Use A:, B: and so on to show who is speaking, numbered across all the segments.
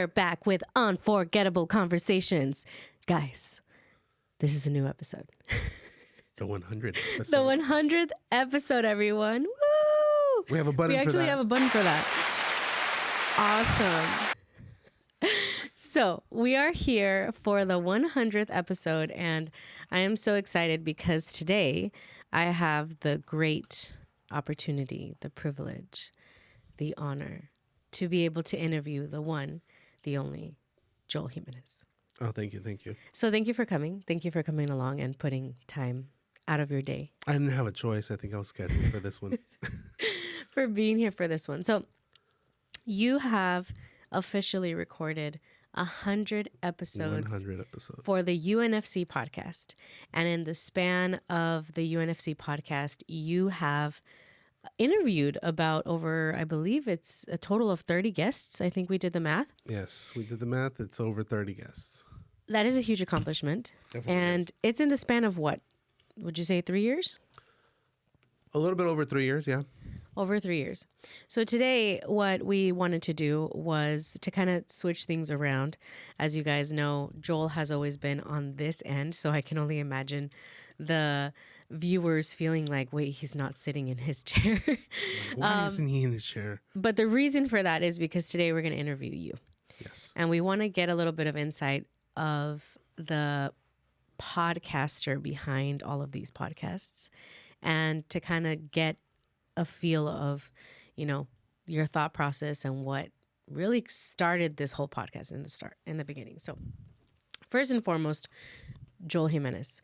A: We're back with Unforgettable Conversations. Guys, this is a new episode.
B: The 100th episode.
A: The 100th episode, everyone. Woo!
B: We have a button for that.
A: We actually have a button for that. Awesome. So we are here for the 100th episode, and I am so excited because today I have the great opportunity, the privilege, the honor to be able to interview the one, the only, Joel Jimenez.
B: Oh, thank you. Thank you.
A: So thank you for coming. Thank you for coming along and putting time out of your day.
B: I didn't have a choice. I think I was scheduled for this one.
A: For being here for this one. So you have officially recorded 100 episodes
B: 100 episodes
A: for the UNFC podcast. And in the span of the UNFC podcast, you have interviewed about over, I believe it's a total of 30 guests. I think we did the math.
B: Yes, we did the math. It's over 30 guests.
A: That is a huge accomplishment.
B: Definitely
A: and it's in the span of what? Would you say 3 years?
B: A little bit over 3 years, yeah.
A: Over 3 years. So today, what we wanted to do was to kind of switch things around. As you guys know, Joel has always been on this end, so I can only imagine the viewers feeling like, wait, he's not sitting in his chair.
B: Why isn't he in his chair?
A: But the reason for that is because today we're going to interview you.
B: Yes.
A: And we want to get a little bit of insight of the podcaster behind all of these podcasts and to kind of get a feel of, you know, your thought process and what really started this whole podcast in the beginning. So first and foremost, Joel Jimenez,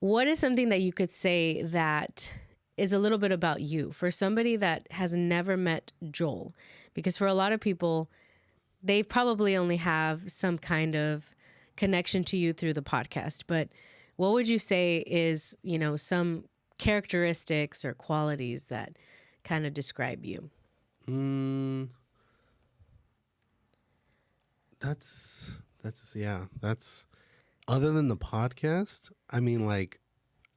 A: what is something that you could say that is a little bit about you for somebody that has never met Joel? Because for a lot of people, they probably only have some kind of connection to you through the podcast. But what would you say is, you know, some characteristics or qualities that kind of describe you?
B: That's other than the podcast. I mean, like,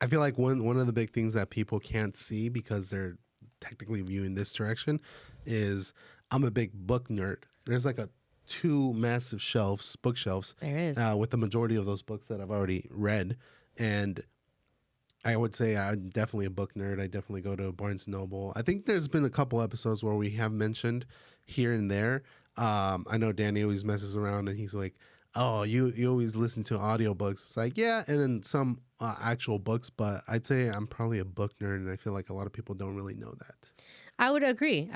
B: I feel like one of the big things that people can't see because they're technically viewing this direction is I'm a big book nerd. There's like two massive bookshelves.
A: There is.
B: With the majority of those books that I've already read. And I would say I'm definitely a book nerd. I definitely go to Barnes & Noble. I think there's been a couple episodes where we have mentioned here and there. I know Danny always messes around and he's like, oh, you always listen to audiobooks. It's like, yeah, and then some actual books. But I'd say I'm probably a book nerd, and I feel like a lot of people don't really know that.
A: I would agree.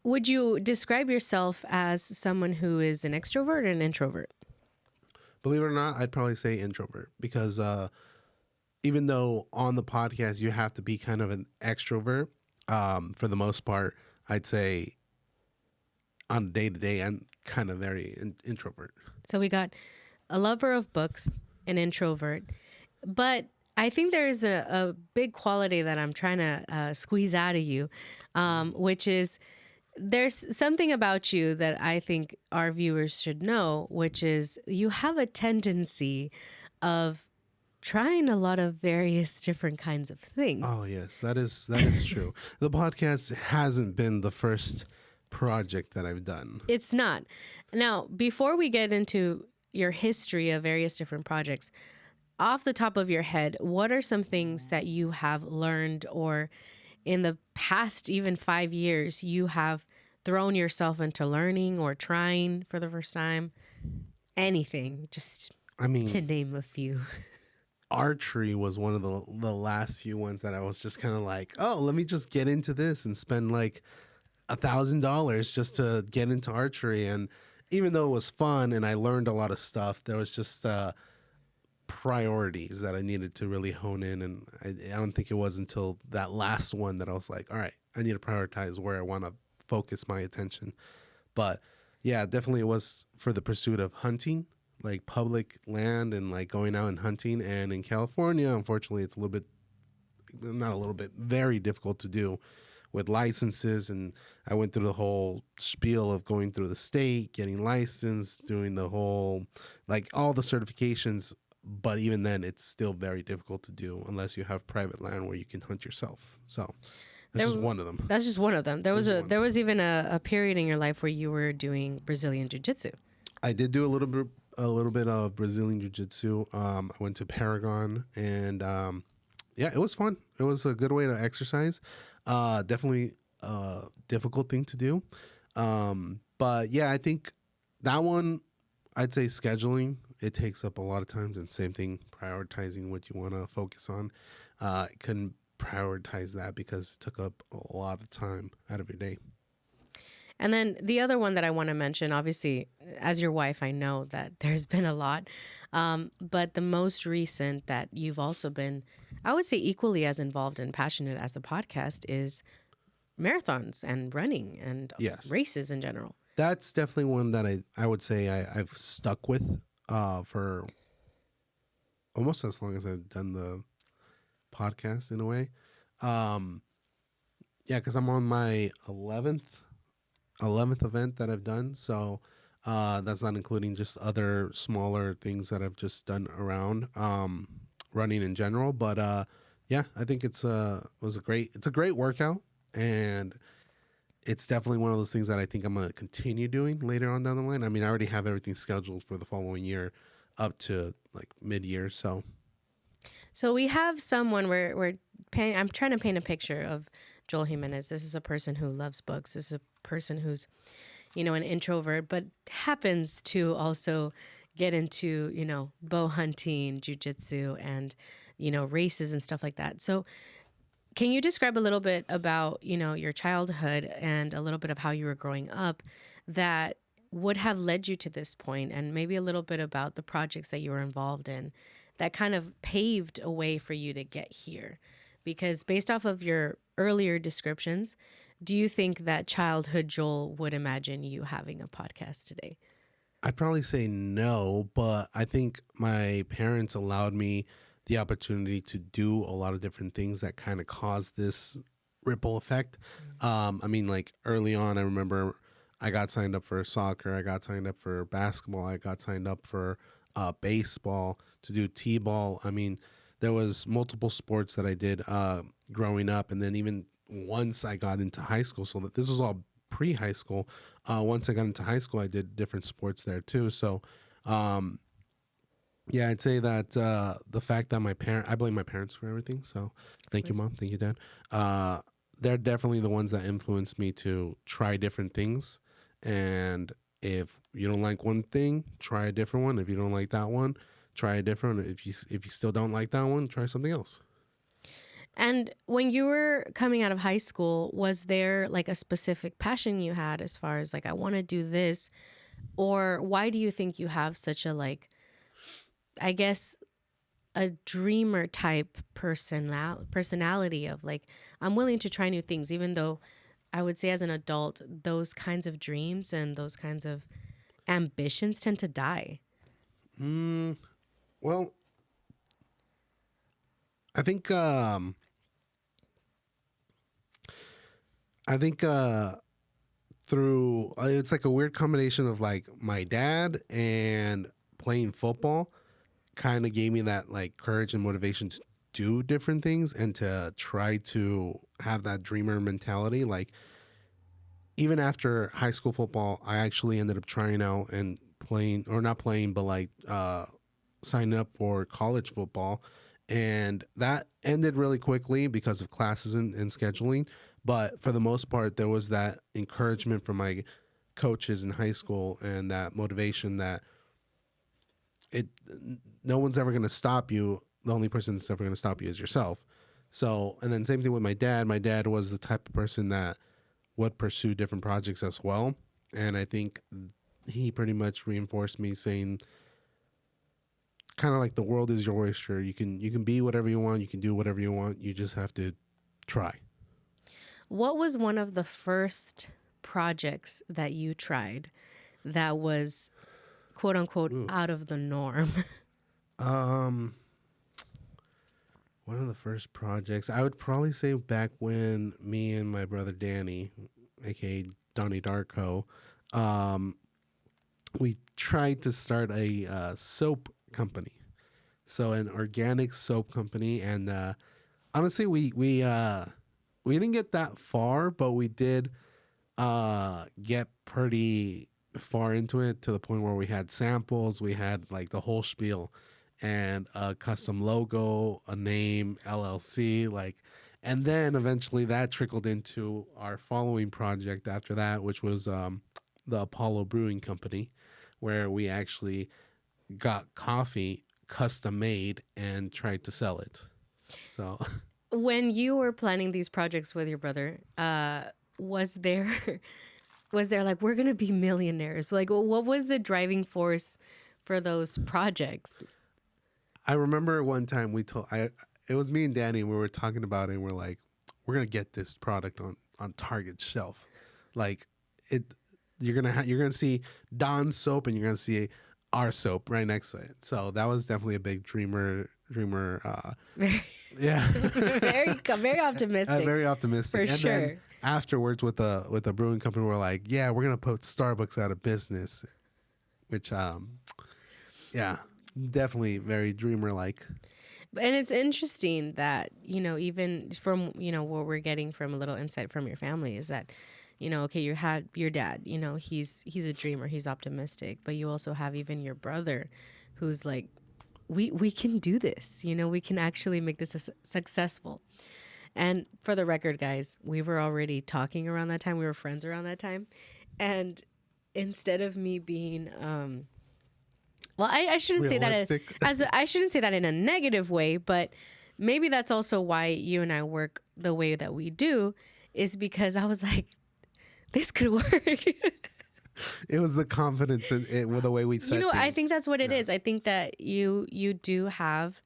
A: Would you describe yourself as someone who is an extrovert or an introvert?
B: Believe it or not, I'd probably say introvert because even though on the podcast you have to be kind of an extrovert, for the most part, I'd say on day-to-day, I'm kind of very introvert.
A: So we got a lover of books, an introvert, but I think there's a big quality that I'm trying to squeeze out of you, which is there's something about you that I think our viewers should know, which is you have a tendency of trying a lot of various different kinds of things.
B: Oh, yes, that is true. The podcast hasn't been the first project that I've done.
A: It's not. Now, before we get into your history of various different projects, off the top of your head, what are some things that you have learned or in the past even 5 years you have thrown yourself into learning or trying for the first time? Anything, just to name a few.
B: Archery was one of the last few ones that I was just kind of like, oh, let me just get into this and spend like $1,000 just to get into archery. And even though it was fun and I learned a lot of stuff, there was just priorities that I needed to really hone in. And I don't think it was until that last one that I was like, all right, I need to prioritize where I want to focus my attention. But yeah, definitely it was for the pursuit of hunting, like public land and like going out and hunting. And in California, unfortunately, it's very difficult to do with licenses. And I went through the whole spiel of going through the state, getting licensed, doing the whole, like all the certifications. But even then, it's still very difficult to do unless you have private land where you can hunt yourself. So That's just one of them.
A: That's just one of them.
B: This is one.
A: There was even a period in your life where you were doing Brazilian jiu-jitsu.
B: I did do a little bit of Brazilian jiu-jitsu. I went to Paragon, and yeah, it was fun. It was a good way to exercise. Definitely a difficult thing to do. But yeah, I think that one, I'd say scheduling, it takes up a lot of times, and same thing, prioritizing what you want to focus on. Couldn't prioritize that because it took up a lot of time out of your day.
A: And then the other one that I want to mention, obviously, as your wife, I know that there's been a lot. But the most recent that you've also been, I would say, equally as involved and passionate as the podcast is marathons and running and
B: Yes.
A: races in general.
B: That's definitely one that I would say I've stuck with for almost as long as I've done the podcast in a way. Um, yeah, because I'm on my 11th event that I've done. So that's not including just other smaller things that I've just done around running in general. But yeah, I think it's a great workout, and it's definitely one of those things that I think I'm gonna continue doing later on down the line. I mean, I already have everything scheduled for the following year up to like mid-year.
A: So we have someone we're painting. I'm trying to paint a picture of Joel Jimenez. This is a person who loves books. This is a person who's, an introvert, but happens to also get into, bow hunting, jujitsu, and, races and stuff like that. So can you describe a little bit about, your childhood and a little bit of how you were growing up that would have led you to this point, and maybe a little bit about the projects that you were involved in that kind of paved a way for you to get here? Because based off of your earlier descriptions, do you think that childhood Joel would imagine you having a podcast today?
B: I'd probably say no, but I think my parents allowed me the opportunity to do a lot of different things that kind of caused this ripple effect. I mean, like early on, I remember I got signed up for soccer, I got signed up for basketball, I got signed up for baseball, to do t-ball. I mean, there was multiple sports that I did growing up, and then even once I got into high school, so that this was all pre-high school. Once I got into high school, I did different sports there too. So, yeah, I'd say that the fact that I blame my parents for everything. So, thank you, Mom. Thank you, Dad. They're definitely the ones that influenced me to try different things. And if you don't like one thing, try a different one. If you don't like that one, try a different one. If you still don't like that one, try something else.
A: And when you were coming out of high school, was there like a specific passion you had as far as like, I want to do this? Or why do you think you have such a, like, I guess, a dreamer type personality of like, I'm willing to try new things, even though I would say as an adult, those kinds of dreams and those kinds of ambitions tend to die?
B: Well, I think through it's like a weird combination of like my dad and playing football kind of gave me that like courage and motivation to do different things and to try to have that dreamer mentality. Like even after high school football, I actually ended up trying out and playing, or not playing, but like signing up for college football. And that ended really quickly because of classes and scheduling. But for the most part, there was that encouragement from my coaches in high school and that motivation that no one's ever going to stop you. The only person that's ever going to stop you is yourself. So, and then same thing with my dad. My dad was the type of person that would pursue different projects as well. And I think he pretty much reinforced me, saying kind of like the world is your oyster. You can be whatever you want. You can do whatever you want. You just have to try.
A: What was one of the first projects that you tried that was quote unquote out of the norm?
B: One of the first projects, I would probably say back when me and my brother Danny, aka Donnie Darko, we tried to start a soap company. So an organic soap company, and honestly, we we didn't get that far, but we did get pretty far into it to the point where we had samples, we had like the whole spiel and a custom logo, a name, LLC, like, and then eventually that trickled into our following project after that, which was the Apollo Brewing Company, where we actually got coffee custom made and tried to sell it. So
A: When you were planning these projects with your brother, was there was there like we're gonna be millionaires? Like, what was the driving force for those projects?
B: I remember one time it was me and Danny, and we were talking about it, and we're like, we're gonna get this product on Target's shelf, like it. You're gonna see Dawn's soap, and you're gonna see our soap right next to it. So that was definitely a big dreamer.
A: Very,
B: Yeah,
A: very optimistic
B: very optimistic.
A: for
B: And
A: sure.
B: then afterwards, with the brewing company, we're like, yeah, we're gonna put Starbucks out of business, which yeah, definitely very dreamer like.
A: And it's interesting that, even from, what we're getting from a little insight from your family is that, okay, you had your dad, he's a dreamer, he's optimistic, but you also have even your brother who's like, we can do this, we can actually make this successful. And for the record, guys, we were already talking around that time. We were friends around that time. And instead of me being, well, I shouldn't say that
B: Realistic.
A: I shouldn't say that in a negative way, but maybe that's also why you and I work the way that we do, is because I was like, this could work.
B: It was the confidence in it, with the way we said
A: I
B: things.
A: think that's what it
B: Yeah.
A: is. I think that you do have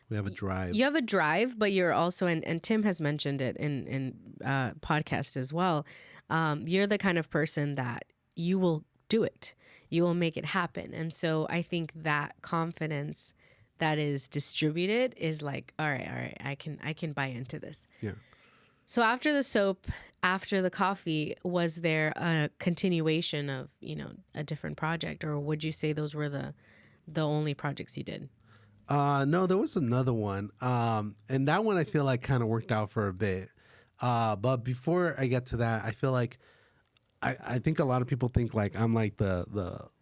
B: We have a drive.
A: you have a drive, but you're also, and Tim has mentioned it in podcast as well. You're the kind of person that you will do it. You will make it happen. And so I think that confidence that is distributed is like, all right, I can buy into this.
B: Yeah.
A: So after the soap, after the coffee, was there a continuation of, a different project, or would you say those were the only projects you did?
B: No, there was another one. And that one I feel like kind of worked out for a bit. But before I get to that, I feel like I think a lot of people think like I'm like the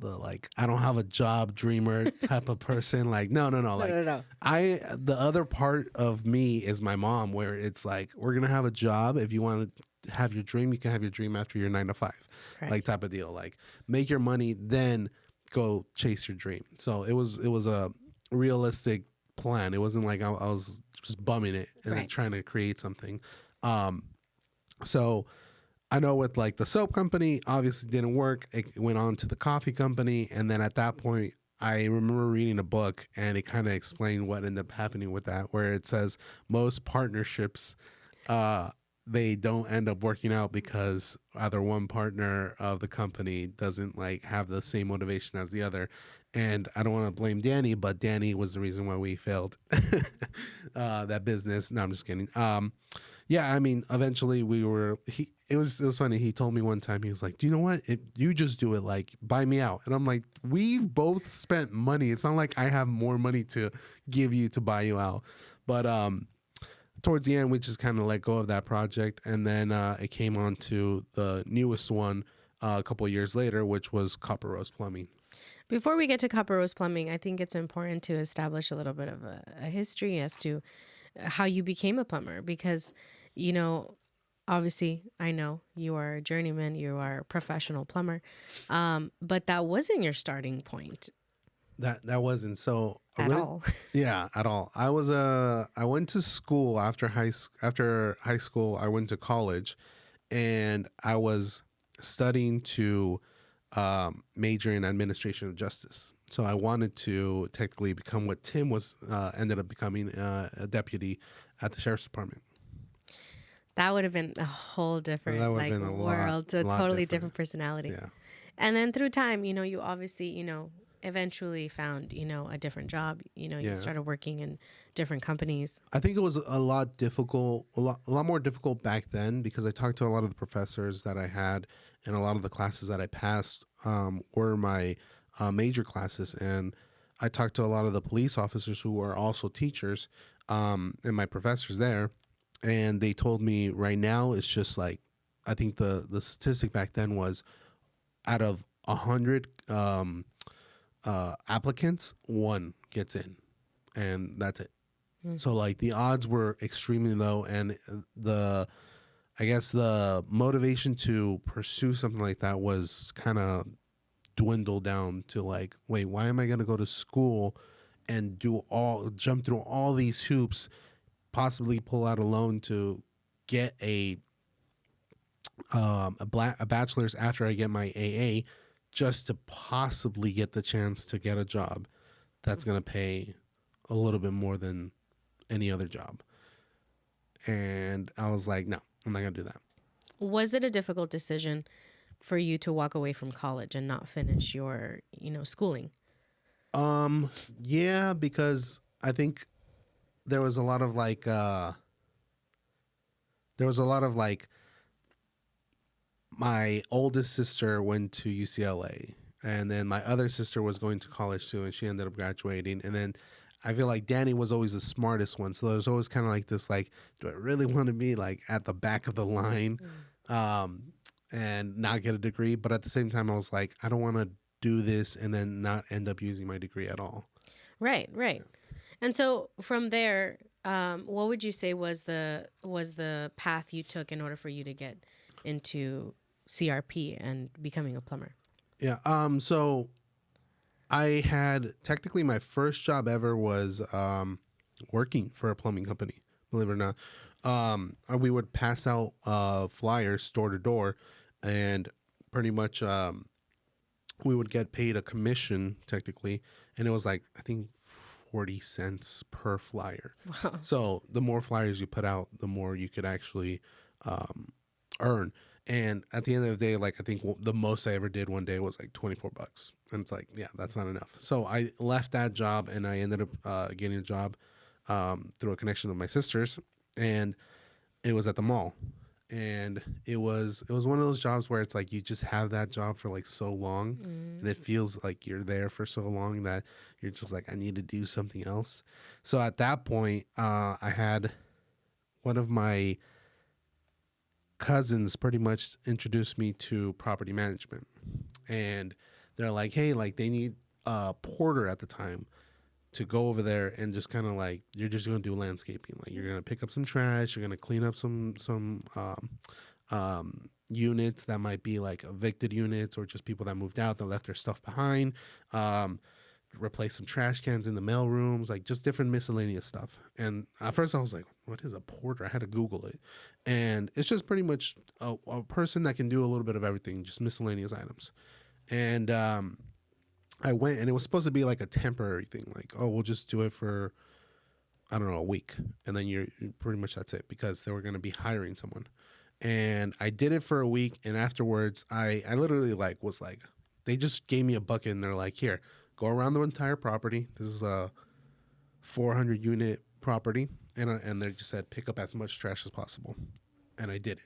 B: like I don't have a job dreamer type of person. Like no. Like
A: No.
B: the other part of me is my mom, where it's like we're gonna have a job. If you want to have your dream, you can have your dream after your 9 to 5,
A: Correct.
B: like type of deal. Like make your money, then go chase your dream. So it was a realistic plan. It wasn't like I was just bumming it and then
A: Right.
B: trying to create something. So I know with like the soap company, obviously didn't work. It went on to the coffee company, and then at that point, I remember reading a book, and it kind of explained what ended up happening with that, where it says most partnerships, they don't end up working out because either one partner of the company doesn't like have the same motivation as the other. And I don't want to blame Danny, but Danny was the reason why we failed that business. No, I'm just kidding. Yeah, I mean, eventually we were. It was funny. He told me one time, he was like, "Do you know what? If you just do it, like buy me out." And I'm like, "We've both spent money. It's not like I have more money to give you to buy you out." But towards the end, we just kind of let go of that project, and then it came on to the newest one a couple of years later, which was Copper Rose Plumbing.
A: Before we get to Copper Rose Plumbing, I think it's important to establish a little bit of a history as to how you became a plumber, because, obviously I know you are a journeyman, you are a professional plumber, but that wasn't your starting point
B: That wasn't so
A: at all.
B: Yeah, at all. I went to school after high school. I went to college, and I was studying to major in administration of justice. So I wanted to technically become what Tim was ended up becoming, a deputy at the sheriff's department.
A: That would have been a whole
B: So
A: different
B: that would have
A: like
B: been
A: world, a
B: lot
A: totally
B: different.
A: different personality.
B: Yeah.
A: And then through time, you obviously, eventually found, a different job. You
B: Yeah.
A: started working in different companies.
B: I think it was a lot difficult, a lot more difficult back then, because I talked to a lot of the professors that I had, and a lot of the classes that I passed were my major classes, and I talked to a lot of the police officers who were also teachers, and my professors there, and they told me right now it's just like, I think the statistic back then was out of 100 applicants, one gets in, and that's it. So like the odds were extremely low, and the I guess the motivation to pursue something like that was kind of dwindled down to like, wait, why am I going to go to school and jump through all these hoops, possibly pull out a loan to get a bachelor's after I get my AA, just to possibly get the chance to get a job that's going to pay a little bit more than any other job. And I was like, no, I'm not going to do that.
A: Was it a difficult decision for you to walk away from college and not finish your, schooling?
B: Yeah, because I think there was a lot of like my oldest sister went to UCLA, and then my other sister was going to college too, and she ended up graduating. And then I feel like Danny was always the smartest one, so there was always kind of like this, like, do I really want to be like at the back of the line, and not get a degree? But at the same time, I was like, I don't want to do this and then not end up using my degree at all.
A: Right, right. And so from there, what would you say was the path you took in order for you to get into CRP and becoming a plumber?
B: Yeah. So I had technically my first job ever was working for a plumbing company. Believe it or not, we would pass out flyers door to door, and pretty much we would get paid a commission technically, and it was like, I think 40 cents per flyer.
A: Wow.
B: So the more flyers you put out, the more you could actually earn. And at the end of the day, like, I think the most I ever did one day was like $24. And it's like, yeah, that's not enough. So I left that job, and I ended up getting a job through a connection with my sisters, and it was at the mall. And it was one of those jobs where it's like you just have that job for like so long, and it feels like you're there for so long that you're just like, I need to do something else. So at that point, I had one of my cousins pretty much introduced me to property management, and they're like, hey, like, they need a porter at the time to go over there and just kind of like, you're just going to do landscaping, like you're going to pick up some trash, you're going to clean up some units that might be like evicted units, or just people that moved out that left their stuff behind, replace some trash cans in the mail rooms, like just different miscellaneous stuff. And at first I was like, what is a porter? I had to Google it. And it's just pretty much a person that can do a little bit of everything, just miscellaneous items. And I went, and it was supposed to be like a temporary thing, like, oh, we'll just do it for, I don't know, a week, and then you're pretty much, that's it, because they were going to be hiring someone. And I did it for a week, and afterwards I literally like was like, they just gave me a bucket, and they're like, here, go around the entire property. This is a 400 unit property, and they just said, pick up as much trash as possible. And I did it.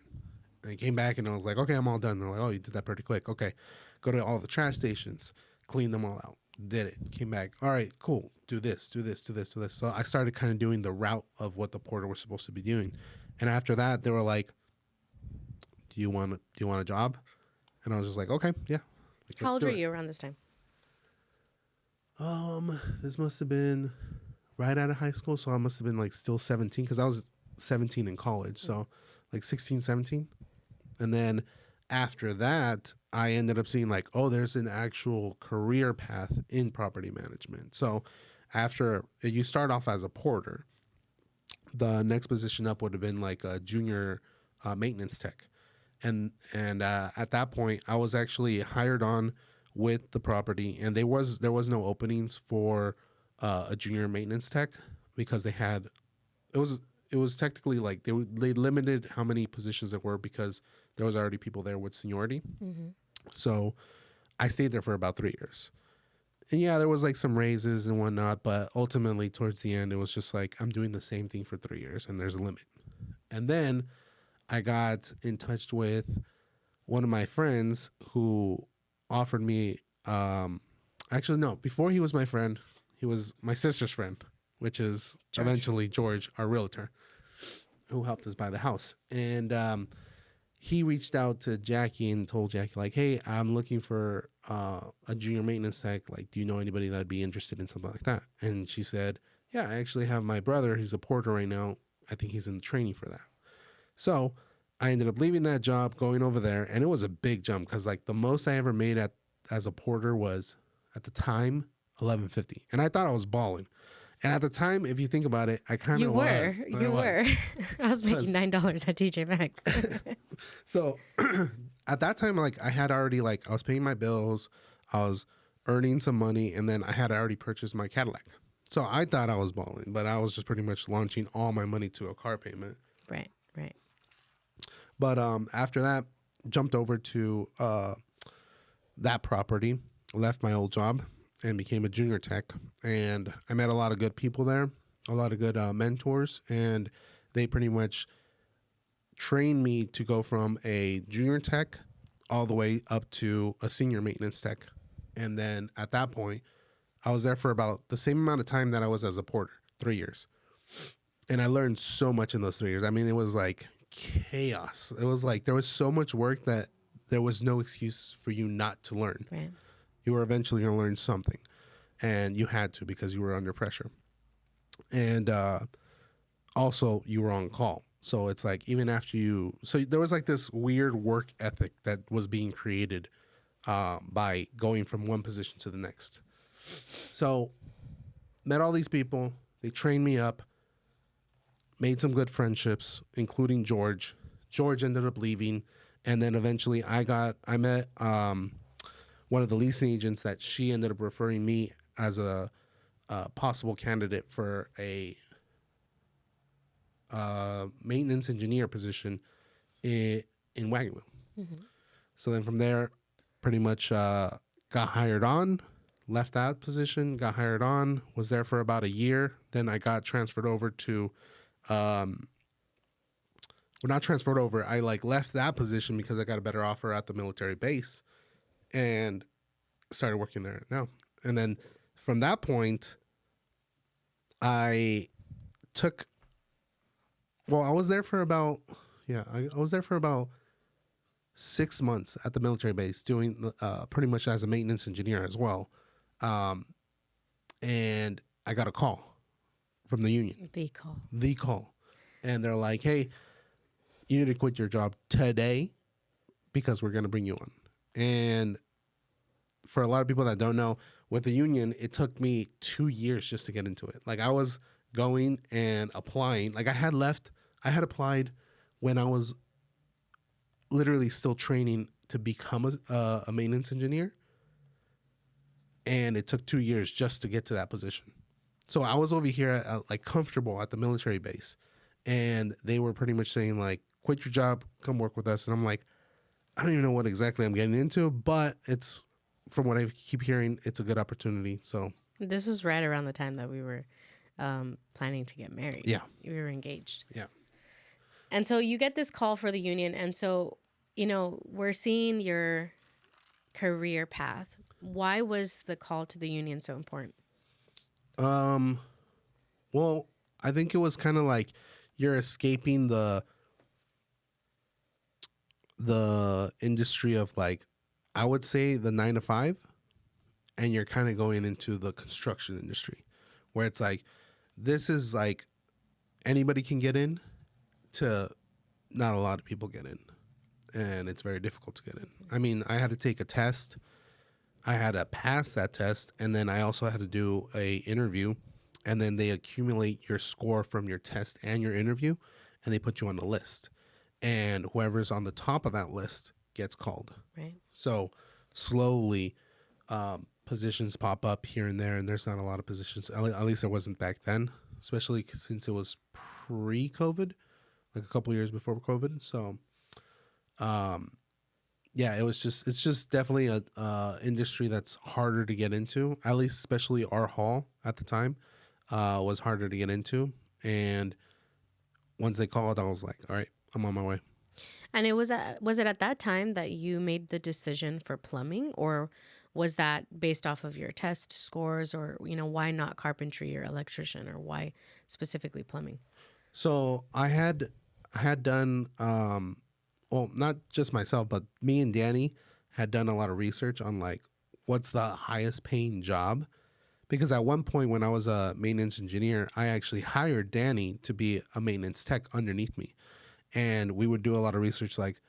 B: And I came back, and I was like, okay, I'm all done. They're like, oh, you did that pretty quick. Okay, go to all the trash stations, clean them all out. Did it. Came back. All right, cool. Do this, do this, do this, do this. So I started kind of doing the route of what the porter was supposed to be doing. And after that, they were like, do you want a job? And I was just like, okay, yeah. Like,
A: How old were you around this time?
B: This must have been right out of high school, so I must have been like still 17, because I was 17 in college, so like 16, 17. And then after that, I ended up seeing like, oh, there's an actual career path in property management. So after you start off as a porter, the next position up would have been like a junior maintenance tech. And at that point, I was actually hired on with the property, and there was no openings for a junior maintenance tech, because it was technically like they limited how many positions there were, because there was already people there with seniority.
A: Mm-hmm.
B: So I stayed there for about 3 years. And yeah, there was like some raises and whatnot, but ultimately towards the end, it was just like, I'm doing the same thing for 3 years, and there's a limit. And then I got in touch with one of my friends who offered me, actually, no, before he was my friend, he was my sister's friend, which is
A: George.
B: eventually George, our realtor. who helped us buy the house. And he reached out to Jackie and told Jackie, like, hey, I'm looking for a junior maintenance tech. Like, do you know anybody that'd be interested in something like that? And she said, yeah, I actually have my brother. He's a porter right now. I think he's in training for that. So I ended up leaving that job, going over there, and it was a big jump because like the most I ever made as a porter was at the time 11.50, and I thought I was balling. And at the time, if you think about it, I kind
A: You
B: of
A: were.
B: was. I
A: You
B: was.
A: were. I was making
B: 'Cause-
A: $9 at TJ Maxx.
B: so at that time, like I had already like I was paying my bills, I was earning some money, and then I had already purchased my Cadillac. So I thought I was balling, but I was just pretty much launching all my money to a car payment.
A: Right, right.
B: But after that, jumped over to that property, left my old job, and became a junior tech. And I met a lot of good people there, a lot of good mentors, and they pretty much trained me to go from a junior tech all the way up to a senior maintenance tech. And then at that point, I was there for about the same amount of time that I was as a porter, 3 years. And I learned so much in those 3 years. I mean, it was like chaos. It was like there was so much work that there was no excuse for you not to learn.
A: Right.
B: You were eventually going to learn something, and you had to because you were under pressure. And also, you were on call. So it's like even after so there was like this weird work ethic that was being created by going from one position to the next. So met all these people. They trained me up, made some good friendships, including George. George ended up leaving, and then eventually I met one of the leasing agents that she ended up referring me as a possible candidate for a maintenance engineer position in Wagon Wheel.
A: Mm-hmm.
B: So then from there, pretty much got hired on, left that position, got hired on, was there for about a year. Then I got transferred over to, well, not transferred over. I like left that position because I got a better offer at the military base and started working there now. And then from that point, I took, well, I was there for about, I was there for about 6 months at the military base doing pretty much as a maintenance engineer as well. And I got a call from the union. The call. And they're like, hey, you need to quit your job today because we're going to bring you on. And for a lot of people that don't know, with the union, it took me 2 years just to get into it. Like I was going and applying. Like I had applied when I was literally still training to become a maintenance engineer. And it took 2 years just to get to that position. So I was over here like comfortable at the military base. And they were pretty much saying like, quit your job, come work with us. And I'm like, I don't even know what exactly I'm getting into, but it's, from what I keep hearing, it's a good opportunity. So
A: this was right around the time that we were planning to get married.
B: Yeah.
A: We were engaged.
B: Yeah.
A: And so you get this call for the union. And so, we're seeing your career path. Why was the call to the union so important?
B: Well, I think it was kind of like you're escaping the industry of like, I would say the 9 to 5, and you're kind of going into the construction industry where it's like, this is like anybody can get in to not a lot of people get in, and it's very difficult to get in. I mean, I had to take a test. I had to pass that test, and then I also had to do a interview, and then they accumulate your score from your test and your interview, and they put you on the list. And whoever's on the top of that list gets called.
A: Right.
B: So slowly, positions pop up here and there, and there's not a lot of positions. At least there wasn't back then, especially since it was pre-COVID, like a couple years before COVID. So, yeah, it's just definitely a industry that's harder to get into. At least, especially our hall at the time was harder to get into. And once they called, I was like, all right, I'm on my way.
A: And was it at that time that you made the decision for plumbing, or was that based off of your test scores, or why not carpentry or electrician, or why specifically plumbing?
B: So I had done well, not just myself, but me and Danny had done a lot of research on like what's the highest paying job. Because at one point when I was a maintenance engineer, I actually hired Danny to be a maintenance tech underneath me. And we would do a lot of research like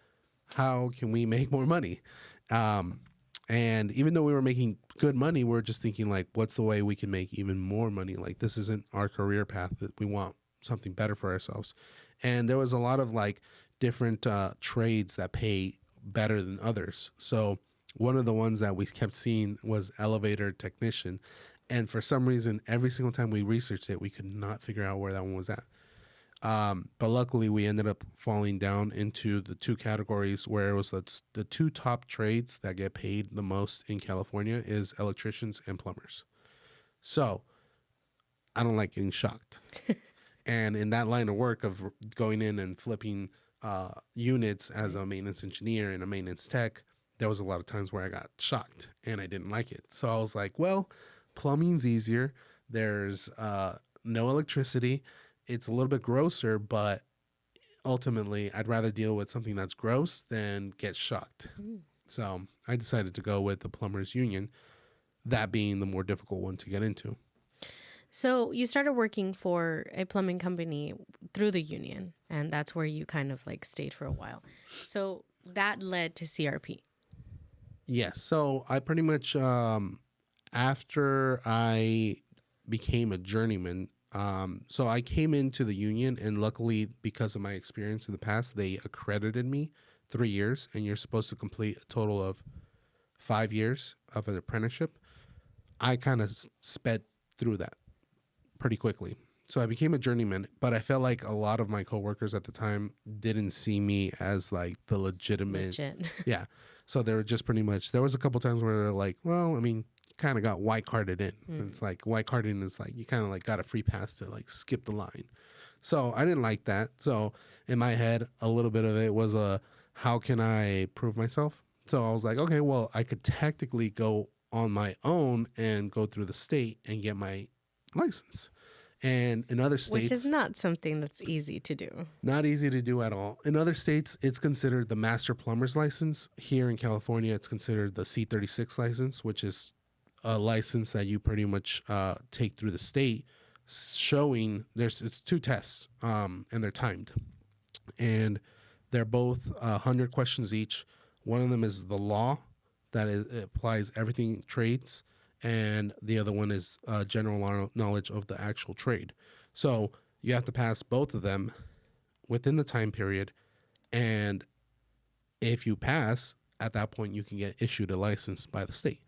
B: how can we make more money? Um, and even though we were making good money, we are just thinking like, what's the way we can make even more money? Like this isn't our career path. That we want something better for ourselves. And there was a lot of like different trades that pay better than others. So one of the ones that we kept seeing was elevator technician. And for some reason, every single time we researched it, we could not figure out where that one was at. But luckily, we ended up falling down into the two categories where it was the two top trades that get paid the most in California is electricians and plumbers. So I don't like getting shocked. And in that line of work of going in and flipping units as a maintenance engineer and a maintenance tech, there was a lot of times where I got shocked and I didn't like it. So I was like, well, plumbing's easier. There's no electricity. It's a little bit grosser, but ultimately, I'd rather deal with something that's gross than get shocked.
A: Mm.
B: So I decided to go with the plumbers union, that being the more difficult one to get into.
A: So you started working for a plumbing company through the union, and that's where you kind of like stayed for a while. So that led to CRP.
B: Yes. So I pretty much, after I became a journeyman, so I came into the union, and luckily, because of my experience in the past, they accredited me 3 years, and you're supposed to complete a total of 5 years of an apprenticeship. I kind of sped through that pretty quickly. So I became a journeyman, but I felt like a lot of my coworkers at the time didn't see me as like the legitimate.
A: Legit.
B: Yeah. So they were just pretty much, there was a couple times where they're like, well, I mean, kind of got white carded in. And it's like white carding is like, you kind of like got a free pass to like skip the line. So I didn't like that. So in my head, a little bit of it was how can I prove myself? So I was like, okay, well, I could technically go on my own and go through the state and get my license. And in other
A: Which is
B: states,
A: not something that's easy to do.
B: not easy to do at all. In other states, it's considered the master plumber's license. Here in California, it's considered the C36 license, which is a license that you pretty much take through the state, showing it's two tests, and they're timed, and they're both 100 questions each. One of them is the law, that is it applies everything trades, and the other one is general knowledge of the actual trade. So you have to pass both of them within the time period, and if you pass, at that point you can get issued a license by the state.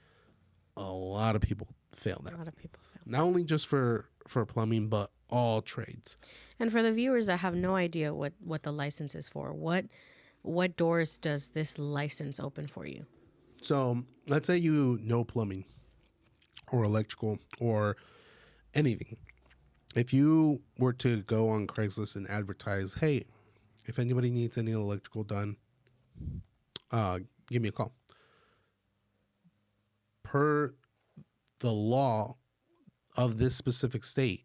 B: A lot of people fail
A: A
B: that.
A: lot of people fail.
B: Not only just for plumbing, but all trades.
A: And for the viewers that have no idea what the license is for, what doors does this license open for you?
B: So let's say you know plumbing or electrical or anything. If you were to go on Craigslist and advertise, hey, if anybody needs any electrical done, give me a call. Per the law of this specific state,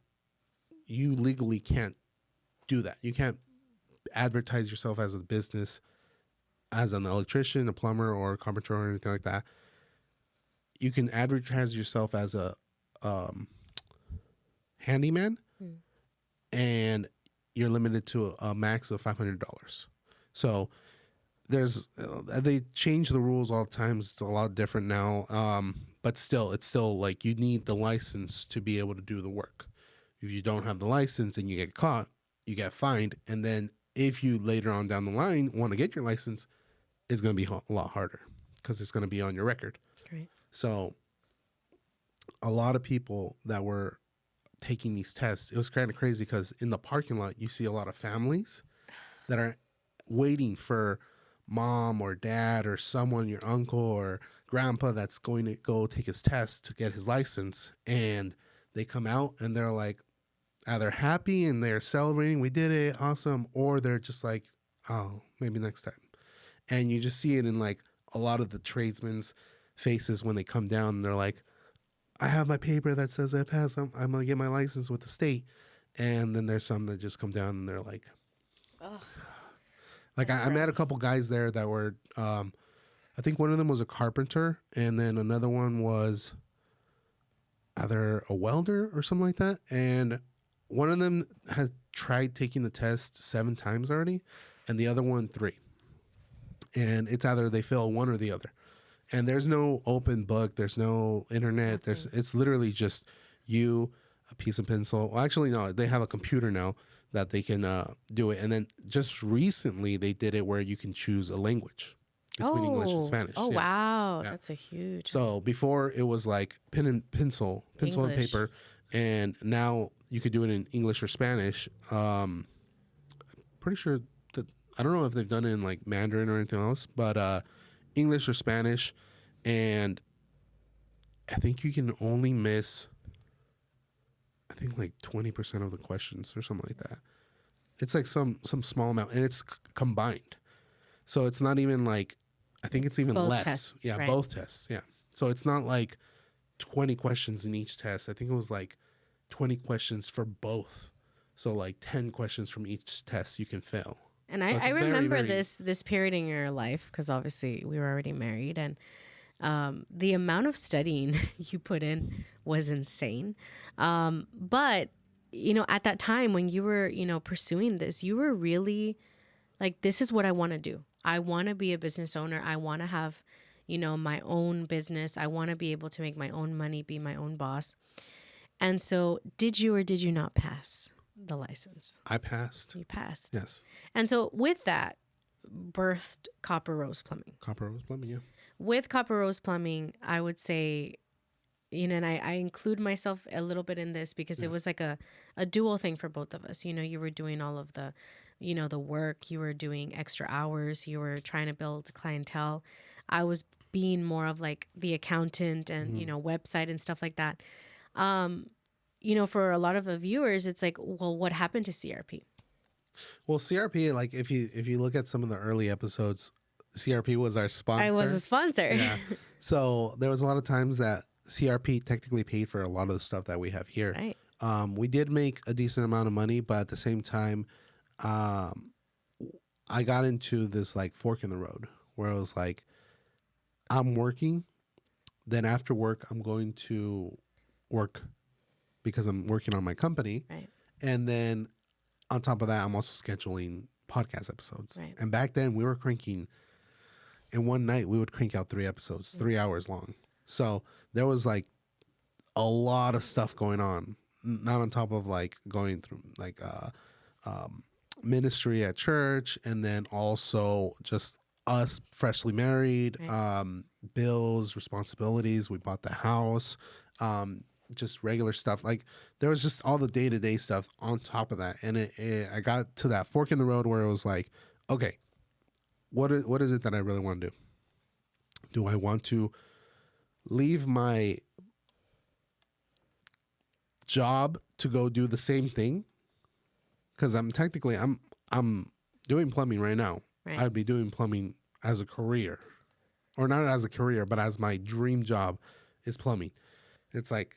B: you legally can't do that. You can't advertise yourself as a business, as an electrician, a plumber, or a carpenter, or anything like that. You can advertise yourself as a handyman, and you're limited to a max of $500. So there's they change the rules all the time. It's a lot different now, but still, it's still like you need the license to be able to do the work. If you don't have the license and you get caught, you get fined, and then if you later on down the line want to get your license, it's going to be a lot harder because it's going to be on your record.
A: Great.
B: So a lot of people that were taking these tests, it was kind of crazy because in the parking lot, you see a lot of families that are waiting for mom or dad or someone, your uncle or grandpa, that's going to go take his test to get his license. And they come out and they're like, either happy and they're celebrating, we did it, awesome, or they're just like, oh, maybe next time. And you just see it in like a lot of the tradesmen's faces when they come down and they're like, I have my paper that says I passed. I'm going to get my license with the state. And then there's some that just come down and they're like,
A: Oh,
B: I
A: that's
B: met a
A: rough.
B: couple guys there that were, I think one of them was a carpenter, and then another one was either a welder or something like that. And one of them has tried taking the test 7 times already, and the other one 3. And it's either they fail one or the other. And there's no open book, there's no internet,
A: Nothing.
B: it's literally just you, a piece of pencil. Well, actually, no, they have a computer now that they can do it. And then just recently, they did it where you can choose a language between English and
A: Oh,
B: Spanish.
A: oh
B: Yeah,
A: wow,
B: yeah.
A: that's a huge
B: So before it was like pen and pencil and
A: English.
B: paper, and now you could do it in English or Spanish. Pretty sure that I don't know if they've done it in like Mandarin or anything else, but English or Spanish, and I think you can only miss, I think like 20% of the questions or something like that. It's like some small amount, and it's combined, so it's not even like, I think it's even
A: Both
B: less.
A: tests,
B: Yeah,
A: right?
B: both tests. Yeah, so it's not like 20 questions in each test. I think it was like 20 questions for both. So like 10 questions from each test you can fail.
A: And
B: So
A: I
B: it's very,
A: remember
B: very,
A: this period in your life because obviously we were already married, and the amount of studying you put in was insane. But at that time when you were pursuing this, you were really like, this is what I want to do. I want to be a business owner. I want to have my own business. I want to be able to make my own money, be my own boss. And so, did you or did you not pass the license?
B: I passed.
A: You passed.
B: Yes.
A: And so, with that, birthed Copper Rose Plumbing.
B: Copper Rose Plumbing, yeah.
A: With Copper Rose Plumbing, I would say, and I include myself a little bit in this because
B: Yeah.
A: it was like a dual thing for both of us. You were doing all of the, the work, you were doing extra hours, you were trying to build clientele. I was being more of like the accountant and, website and stuff like that. For a lot of the viewers, it's like, well, what happened to CRP?
B: Well, CRP, like if you look at some of the early episodes, CRP was our
A: I was a
B: sponsor.
A: sponsor.
B: Yeah. So there was a lot of times that CRP technically paid for a lot of the stuff that we have here.
A: Right.
B: We did make a decent amount of money, but at the same time, I got into this like fork in the road where it was like, I'm working, then after work, I'm going to work because I'm working on my company.
A: Right.
B: And then on top of that, I'm also scheduling podcast episodes.
A: Right.
B: And back then, we were cranking, in one night, we would crank out 3 episodes, 3 hours long. So there was like a lot of stuff going on, not on top of like going through like ministry at church, and then also just us freshly married,
A: Right.
B: bills, responsibilities. We bought the house, just regular stuff. Like there was just all the day to day stuff on top of that, and I got to that fork in the road where it was like, okay, what is it that I really want to do? Do I want to leave my job to go do the same thing? Because I'm doing plumbing right now.
A: Right.
B: I'd be doing plumbing as a career, or not as a career, but as my dream job is plumbing. It's like,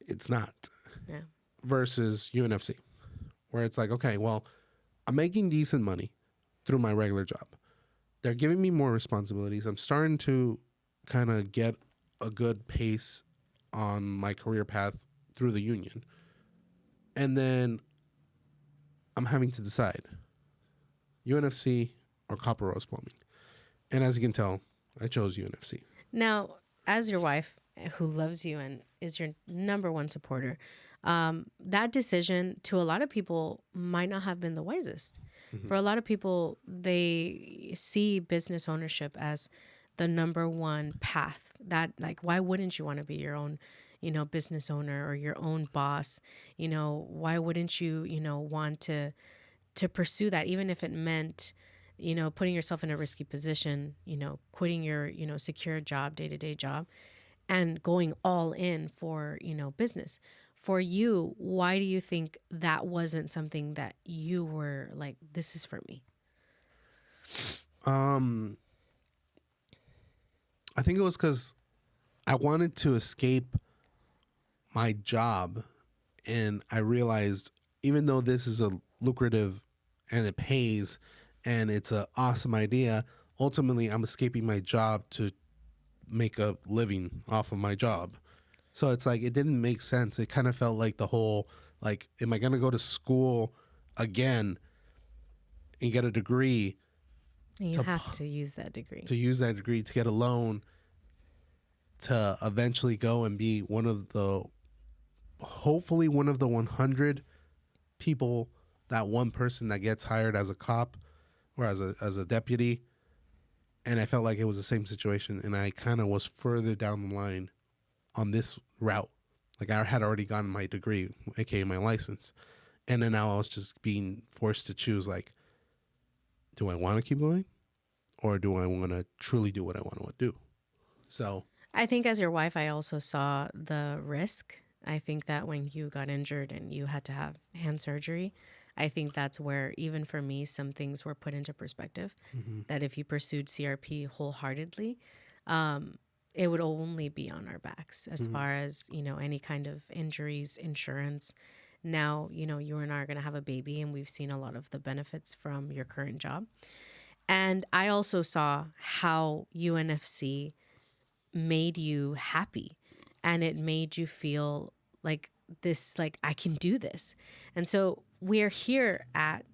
B: it's not.
A: Yeah.
B: Versus UNFC, where it's like, okay, well, I'm making decent money through my regular job. They're giving me more responsibilities. I'm starting to kind of get a good pace on my career path through the union. And then I'm having to decide UNFC or Copper Rose Plumbing. And as you can tell, I chose UNFC.
A: Now, as your wife who loves you and is your number one supporter, that decision to a lot of people might not have been the wisest.
B: Mm-hmm.
A: For a lot of people, they see business ownership as the number one path. That, like, why wouldn't you want to be your own, business owner or your own boss? Why wouldn't you, want to pursue that, even if it meant, putting yourself in a risky position, quitting your, secure job, day-to-day job, and going all in for, business. For you, why do you think that wasn't something that you were like, this is for me?
B: I think it was because I wanted to escape my job, and I realized even though this is a lucrative and it pays and it's an awesome idea, ultimately I'm escaping my job to make a living off of my job. So it's like it didn't make sense. It kind of felt like the whole like, am I going to go to school again and get a degree
A: And you
B: to
A: have to use that degree.
B: to use that degree to get a loan to eventually go and be one of the, hopefully one of the 100 people, that one person that gets hired as a cop or as a deputy. And I felt like it was the same situation, and I kind of was further down the line on this route. Like I had already gotten my degree, aka my license, and then now I was just being forced to choose, like, do I want to keep going, or do I want to truly do what I want to do? So
A: I think as your wife, I also saw the risk. I think that when you got injured and you had to have hand surgery, I think that's where, even for me, some things were put into perspective.
B: mhm.
A: That if you pursued CRP wholeheartedly, it would only be on our backs as
B: Mhm.
A: far as, any kind of injuries, insurance. Now, you and I are going to have a baby, and we've seen a lot of the benefits from your current job. And I also saw how UNFC made you happy, and it made you feel like this, like, I can do this. And so we're here at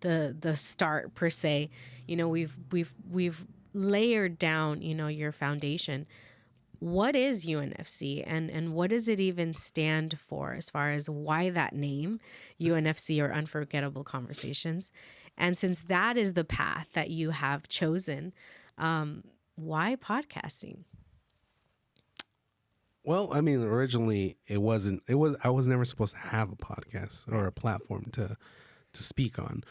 A: the start, per se. We've layered down, your foundation. What is UNFC, and what does it even stand for, as far as why that name, UNFC, or Unforgettable Conversations? And since that is the path that you have chosen, why podcasting?
B: Well, I mean, originally it wasn't. It was. I was never supposed to have a podcast or a platform to speak on.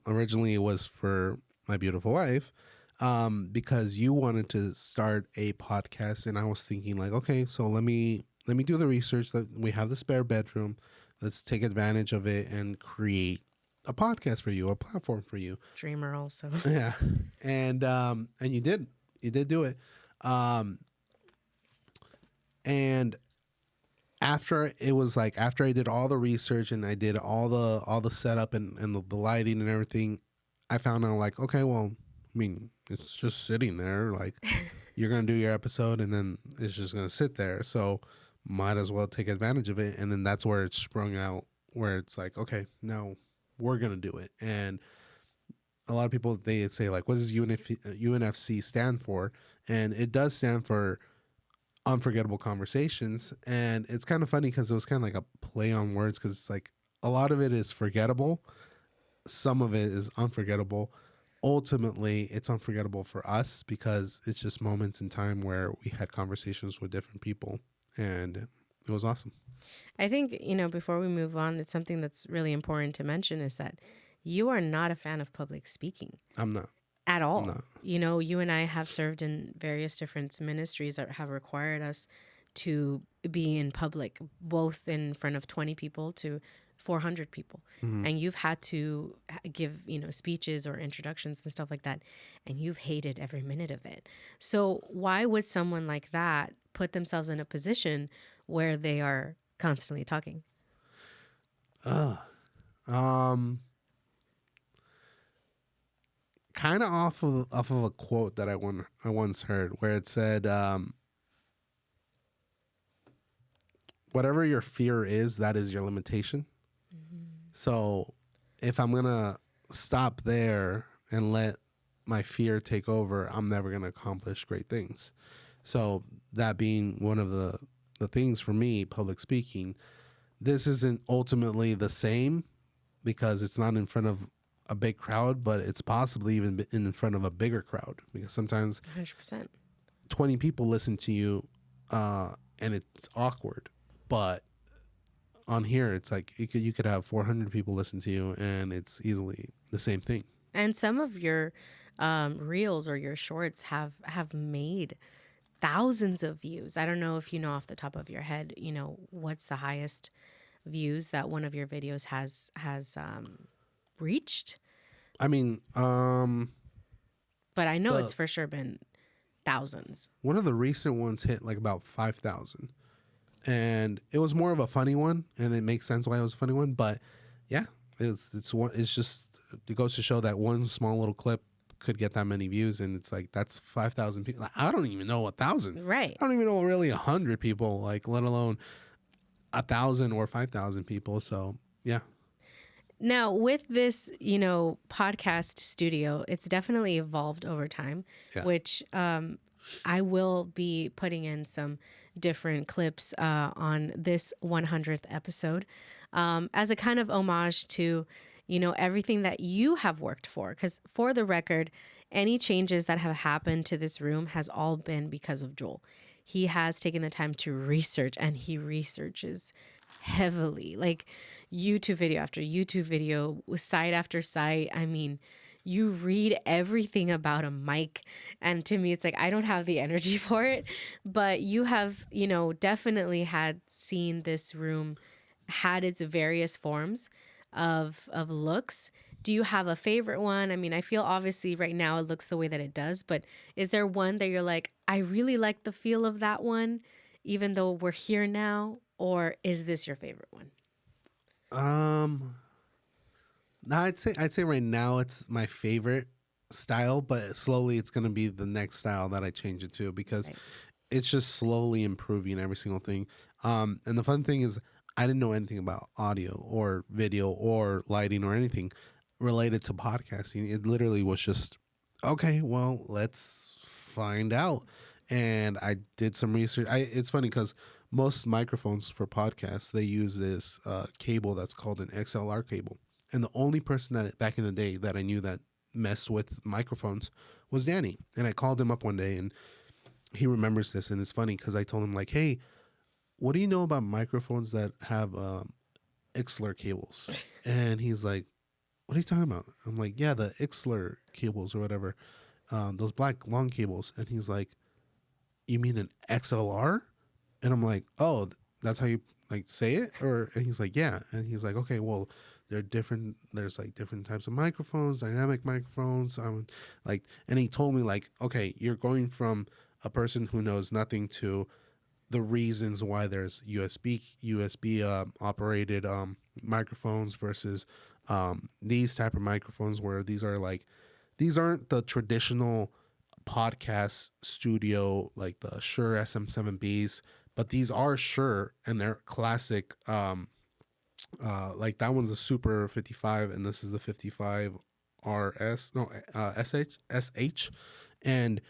B: Originally, it was for my beautiful wife, because you wanted to start a podcast, and I was thinking like, okay, so let me do the research. That we have the spare bedroom. Let's take advantage of it and create a podcast for you, a platform for you.
A: Dreamer also.
B: Yeah, and you did do it. Um, and after it was like after I did all the research and I did all the setup and the lighting and everything, I found out like, okay, well, I mean, it's just sitting there. Like, you're gonna do your episode and then it's just gonna sit there. So might as well take advantage of it. And then that's where it sprung out, where it's like, okay, now we're gonna do it. And a lot of people, they say like, what does UNFC stand for? And it does stand for Unforgettable Conversations. And it's kind of funny because it was kind of like a play on words, because it's like a lot of it is forgettable, some of it is unforgettable. Ultimately, it's unforgettable for us because it's just moments in time where we had conversations with different people, and it was awesome.
A: I think, before we move on, it's something that's really important to mention, is that you are not a fan of public speaking
B: I'm not.
A: at
B: I'm
A: all.
B: not.
A: You and I have served in various different ministries that have required us to be in public, both in front of 20 people to 400 people.
B: Mhm.
A: And you've had to give, speeches or introductions and stuff like that. And you've hated every minute of it. So why would someone like that put themselves in a position where they are constantly talking?
B: Ugh. Um, Kind of off of a quote that I once heard, where it said, "Whatever your fear is, that is your limitation." So if I'm gonna stop there and let my fear take over, I'm never gonna accomplish great things. So that being one of the things for me, public speaking, this isn't ultimately the same because it's not in front of a big crowd, but it's possibly even in front of a bigger crowd, because sometimes
A: 100%.
B: 20 people listen to you, and it's awkward. But on here, it's like you could have 400 people listen to you, and it's easily the same thing.
A: And some of your reels or your shorts have made thousands of views. I don't know if you know off the top of your head, what's the highest views that one of your videos has reached.
B: I mean,
A: But I know it's
B: the
A: for sure been thousands.
B: one of the recent ones hit like about 5,000, and it was more of a funny one, and it makes sense why it was a funny one. But Yeah, it's just it goes to show that one small little clip could get that many views, and it's like that's 5,000 people. Like, I don't even know 1,000.
A: Right.
B: I don't even know really 100 people, like let alone 1,000 or 5,000 people. So yeah,
A: Now, with this, podcast studio, it's definitely evolved over time,
B: yeah,
A: which I will be putting in some different clips on this 100th episode as a kind of homage to, everything that you have worked for. Because for the record, any changes that have happened to this room has all been because of Joel. He has taken the time to research, and he researches heavily, like YouTube video after YouTube video, site after site. I mean, you read everything about a mic, and to me it's like I don't have the energy for it, but you have, definitely had seen this room had its various forms of looks. Do you have a favorite one? I mean, I feel obviously right now it looks the way that it does, but is there one that you're like, I really like the feel of that one even though we're here now, or is this your favorite one?
B: um, no, I'd say right now it's my favorite style, but slowly it's gonna be the next style that I change it to because
A: Right.
B: it's just slowly improving every single thing. And the fun thing is, I didn't know anything about audio or video or lighting or anything related to podcasting. It literally was just, okay, well, let's find out. And I did some research. It's funny because most microphones for podcasts they use this cable that's called an XLR cable. And the only person that back in the day that I knew that messed with microphones was Danny. And I called him up one day and he remembers this, and it's funny because I told him like, "Hey, what do you know about microphones that have Ixler cables?" And he's like, "What are you talking about?" I'm like, "Yeah, the Ixler cables or whatever, those black long cables." And he's like, "You mean an XLR?" And I'm like, "Oh, that's how you like say it?" Or and he's like, "Yeah." And he's like, "Okay, well, they're different. There's like different types of microphones, dynamic microphones. Like." And he told me like, "Okay, you're going from a person who knows nothing to the reasons why there's USB operated microphones versus these type of microphones where these aren't the traditional podcast studio like the Shure SM7Bs, but these are Shure and they're classic. Like that one's a Super 55 and this is the 55 RS no SH, and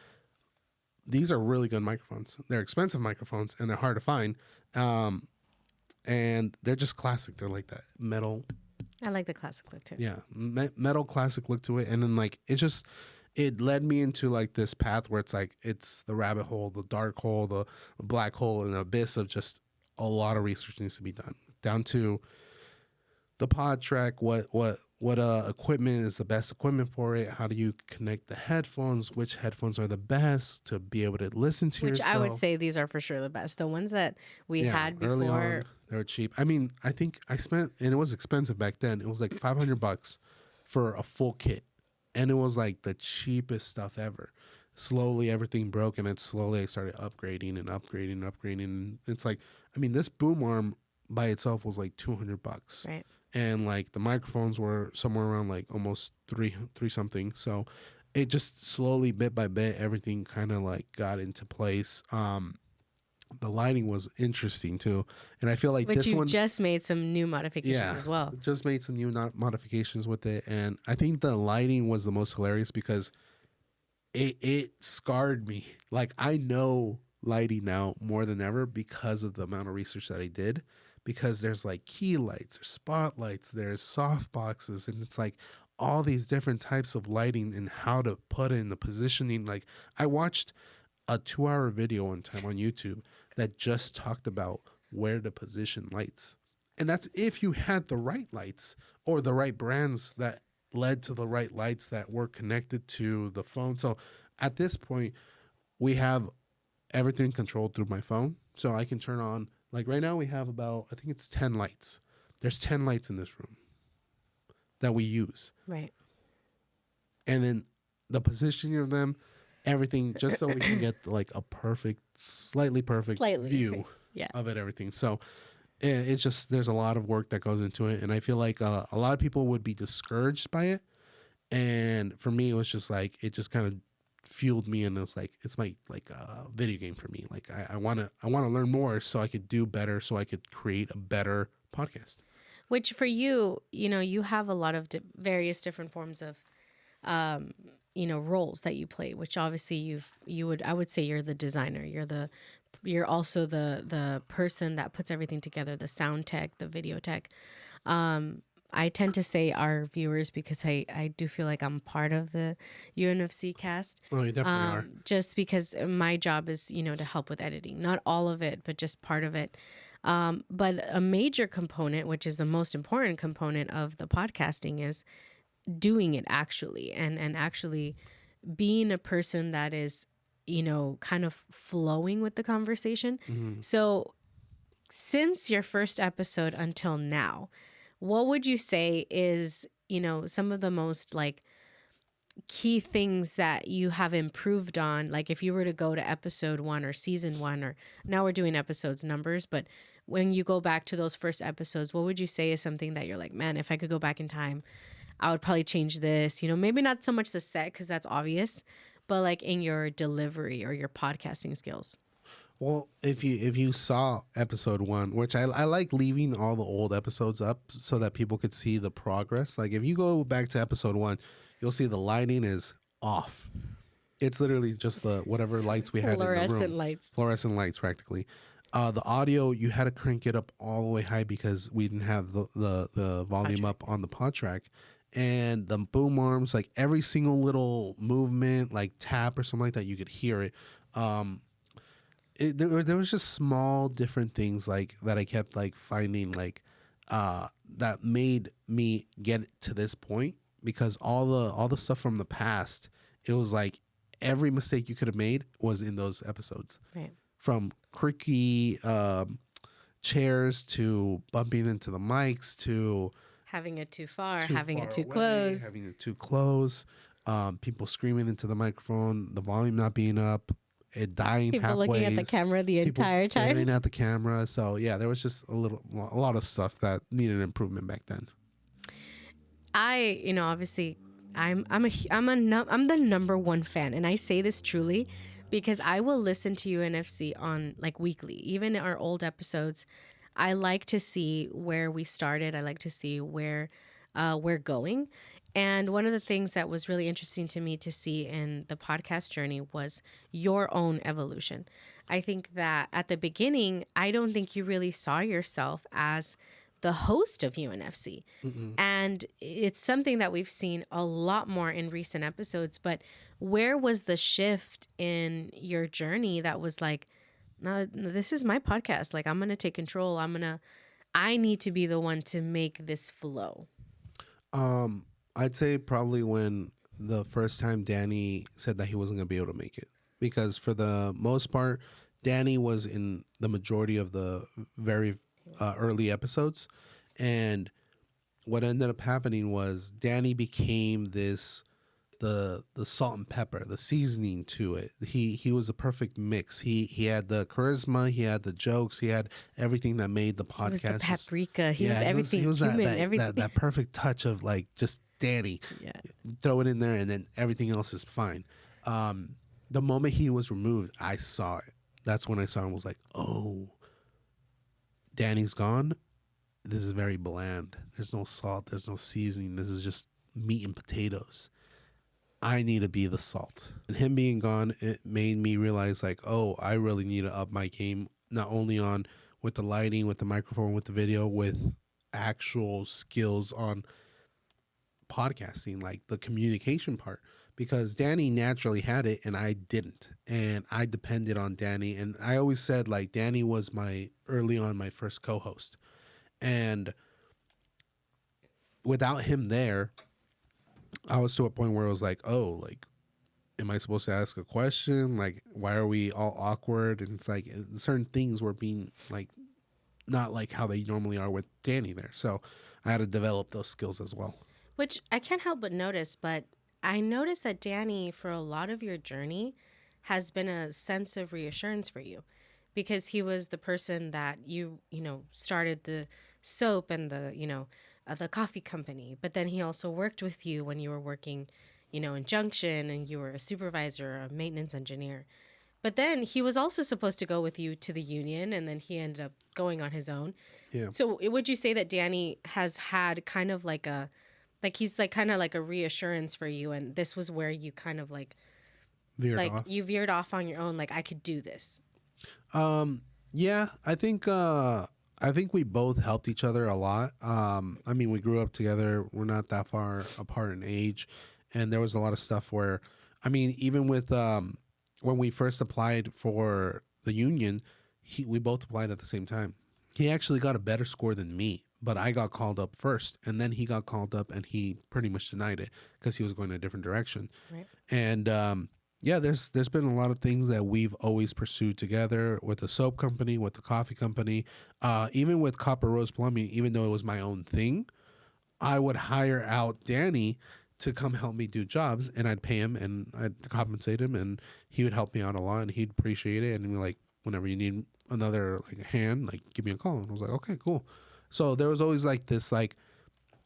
B: these are really good microphones. They're expensive microphones and they're hard to find. Um, and they're just classic. They're like that metal,
A: I like the classic look too.
B: yeah, metal classic look to it. And then like it led me into like this path where it's like it's the rabbit hole, the dark hole, the black hole, and the abyss of just a lot of research needs to be done down to the pod track, what equipment is the best equipment for it, how do you connect the headphones, which headphones are the best to be able to listen to
A: Which I would
B: yourself.
A: say these are for sure the best. The ones that we
B: Yeah,
A: had
B: early
A: before.
B: on they were cheap. I mean, I think I spent, and it was expensive back then, it was like $500 for a full kit, and it was like the cheapest stuff ever. Slowly everything broke, and then slowly I started upgrading and upgrading and upgrading, and it's like, I mean, this boom arm by itself was like $200,
A: Right.
B: and like the microphones were somewhere around like almost three something. So it just slowly, bit by bit, everything kind of like got into place. The lighting was interesting too, and I feel like
A: Which
B: this
A: you've
B: one,
A: just made some new modifications
B: yeah,
A: as well.
B: just made some new modifications with it, and I think the lighting was the most hilarious because it scarred me. Like I know lighting now more than ever because of the amount of research that I did. Because there's like key lights, there's spotlights, there's soft boxes, and it's like all these different types of lighting and how to put it in the positioning. Like I watched a 2 hour video one time on YouTube that just talked about where to position lights. And that's if you had the right lights or the right brands that led to the right lights that were connected to the phone. So at this point, we have everything controlled through my phone. So I can turn on, like right now, we have about, I think it's 10 lights. There's 10 lights in this room that we use.
A: Right.
B: And then the positioning of them, everything, just so we can get like a perfect, slightly perfect
A: Slightly.
B: view
A: Yeah.
B: of it, everything. So it's just there's a lot of work that goes into it, and I feel like a lot of people would be discouraged by it. And for me, it was just like it just kind of fueled me, and it was like it's my like video game for me. Like I wanna learn more so I could do better, so I could create a better podcast.
A: Which for you, you have a lot of various different forms of, um, roles that you play. Which obviously I would say you're the designer. You're also the person that puts everything together, the sound tech, the video tech. I tend to say our viewers because I do feel like I'm part of the UNFC cast.
B: Oh, you definitely are.
A: Just because my job is, to help with editing. Not all of it, but just part of it. But a major component, which is the most important component of the podcasting, is doing it actually and actually being a person that is, kind of flowing with the conversation.
B: Hmm.
A: So since your first episode until now, what would you say is, some of the most like key things that you have improved on? Like if you were to go to episode 1 or season 1, or now we're doing episodes numbers, but when you go back to those first episodes, what would you say is something that you're like, man, if I could go back in time, I would probably change this, maybe not so much the set because that's obvious, but like in your delivery or your podcasting skills.
B: Well, if you saw episode 1, which I like leaving all the old episodes up so that people could see the progress. Like if you go back to episode 1, you'll see the lighting is off. It's literally just the whatever lights we had in the
A: Fluorescent
B: room,
A: lights.
B: fluorescent lights practically. The audio, you had to crank it up all the way high because we didn't have the volume
A: Pod
B: up on the pod track. And the boom arms, like every single little movement, like tap or something like that, you could hear it. Um, there was just small different things like that I kept like finding like that made me get to this point, because all the stuff from the past, it was like every mistake you could have made was in those episodes,
A: Right.
B: from creaky chairs to bumping into the mics to
A: Having it too far,
B: too
A: having
B: far
A: it too
B: away,
A: close.
B: having it too close, people screaming into the microphone, the volume not being up, it dying
A: People
B: halfway,
A: looking at the camera the
B: people
A: entire time.
B: staring at the camera. So yeah, there was just a lot of stuff that needed improvement back then.
A: Obviously, I'm the number one fan, and I say this truly because I will listen to UNFC on like weekly, even our old episodes. I like to see where we started. I like to see where we're going. And one of the things that was really interesting to me to see in the podcast journey was your own evolution. I think that at the beginning, I don't think you really saw yourself as the host of UNFC.
B: Mm-mm.
A: And it's something that we've seen a lot more in recent episodes. But where was the shift in your journey that was like, no, this is my podcast. Like, I'm going to take control. I need to be the one to make this flow.
B: I'd say probably when the first time Danny said that he wasn't going to be able to make it, because for the most part, Danny was in the majority of the very early episodes, and what ended up happening was Danny became the salt and pepper, the seasoning to it. He was a perfect mix. He had the charisma, he had the jokes, he had everything that made the podcast.
A: He was the paprika. He was
B: Yeah,
A: everything.
B: he was
A: Cumin, everything.
B: that perfect touch of like just Danny.
A: Yeah.
B: Throw it in there, and then everything else is fine. The moment he was removed, I saw it. That's when I saw him. Was like, oh, Danny's gone. This is very bland. There's no salt. There's no seasoning. This is just meat and potatoes. I need to be the salt. And him being gone, it made me realize like, oh, I really need to up my game, not only on with the lighting, with the microphone, with the video, with actual skills on podcasting, like the communication part, because Danny naturally had it and I didn't. And I depended on Danny. And I always said like Danny was my first co-host. And without him there, I was to a point where it was like, oh, like, am I supposed to ask a question? Like, why are we all awkward? And it's like certain things were being like, not like how they normally are with Danny there. So I had to develop those skills as well.
A: Which I can't help but notice, but I noticed that Danny, for a lot of your journey, has been a sense of reassurance for you. because he was the person that started the soap and the coffee company. But then he also worked with you when you were working, in Junction, and you were a supervisor, a maintenance engineer. But then he was also supposed to go with you to the union, and then he ended up going on his own.
B: Yeah.
A: So would you say that Danny has had kind of like he's like kind of like a reassurance for you, and this was where you kind of
B: Veered off.
A: you veered off on your own, like I could do this.
B: Yeah, I think we both helped each other a lot. I mean, we grew up together. We're not that far apart in age, and there was a lot of stuff where, I mean, even with when we first applied for the union, we both applied at the same time. He actually got a better score than me, but I got called up first, and then he got called up, and he pretty much denied it because he was going a different direction.
A: Right.
B: And yeah, there's been a lot of things that we've always pursued together with the soap company, with the coffee company, even with Copper Rose Plumbing. Even though it was my own thing, I would hire out Danny to come help me do jobs, and I'd pay him and I'd compensate him, and he would help me out a lot, and he'd appreciate it. And he'd be like, whenever you need another like hand, like give me a call. And I was like, okay, cool. So there was always like this, like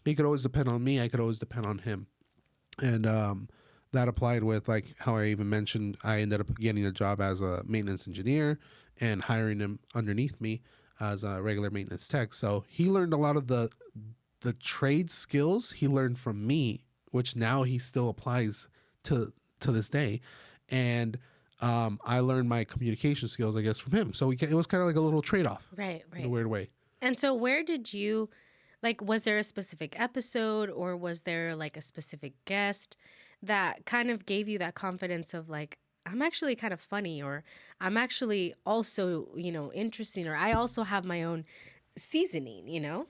B: he could always depend on me, I could always depend on him, and that applied with like how I even mentioned I ended up getting a job as a maintenance engineer and hiring him underneath me as a regular maintenance tech. So he learned a lot of the trade skills he learned from me, which now he still applies to this day. And I learned my communication skills, I guess, from him. So it was kind of like a little trade off
A: Right,
B: in a
A: right.
B: weird way.
A: And so where did you like was there a specific episode, or was there like a specific guest that kind of gave you that confidence of like I'm actually kind of funny, or I'm actually also, interesting, or I also have my own seasoning?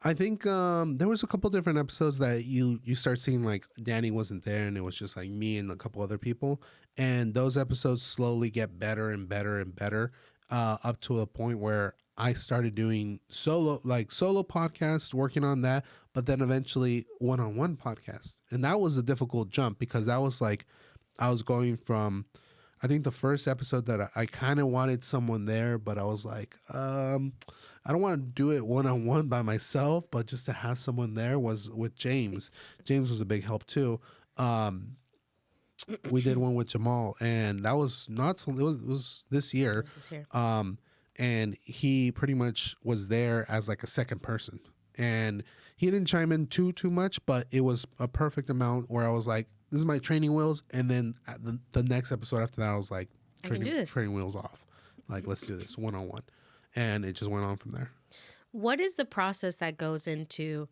B: I think there was a couple different episodes that you start seeing like Danny wasn't there and it was just like me and a couple other people, and those episodes slowly get better and better and better, up to a point where I started doing solo podcasts, working on that, but then eventually one-on-one podcasts, and that was a difficult jump because that was like I was going from, I think the first episode that I kind of wanted someone there, but I was like, I don't want to do it one on one by myself, but just to have someone there was with James. James was a big help too. Um, we did one with Jamal, and that was not so. It was this year,
A: This is here.
B: um, and he pretty much was there as like a second person, and he didn't chime in too much, but it was a perfect amount where I was like, "This is my training wheels," and then at the next episode after that, I was like,
A: I can do this.
B: training wheels off, like let's do this one on one," and it just went on from there.
A: What is the process that goes into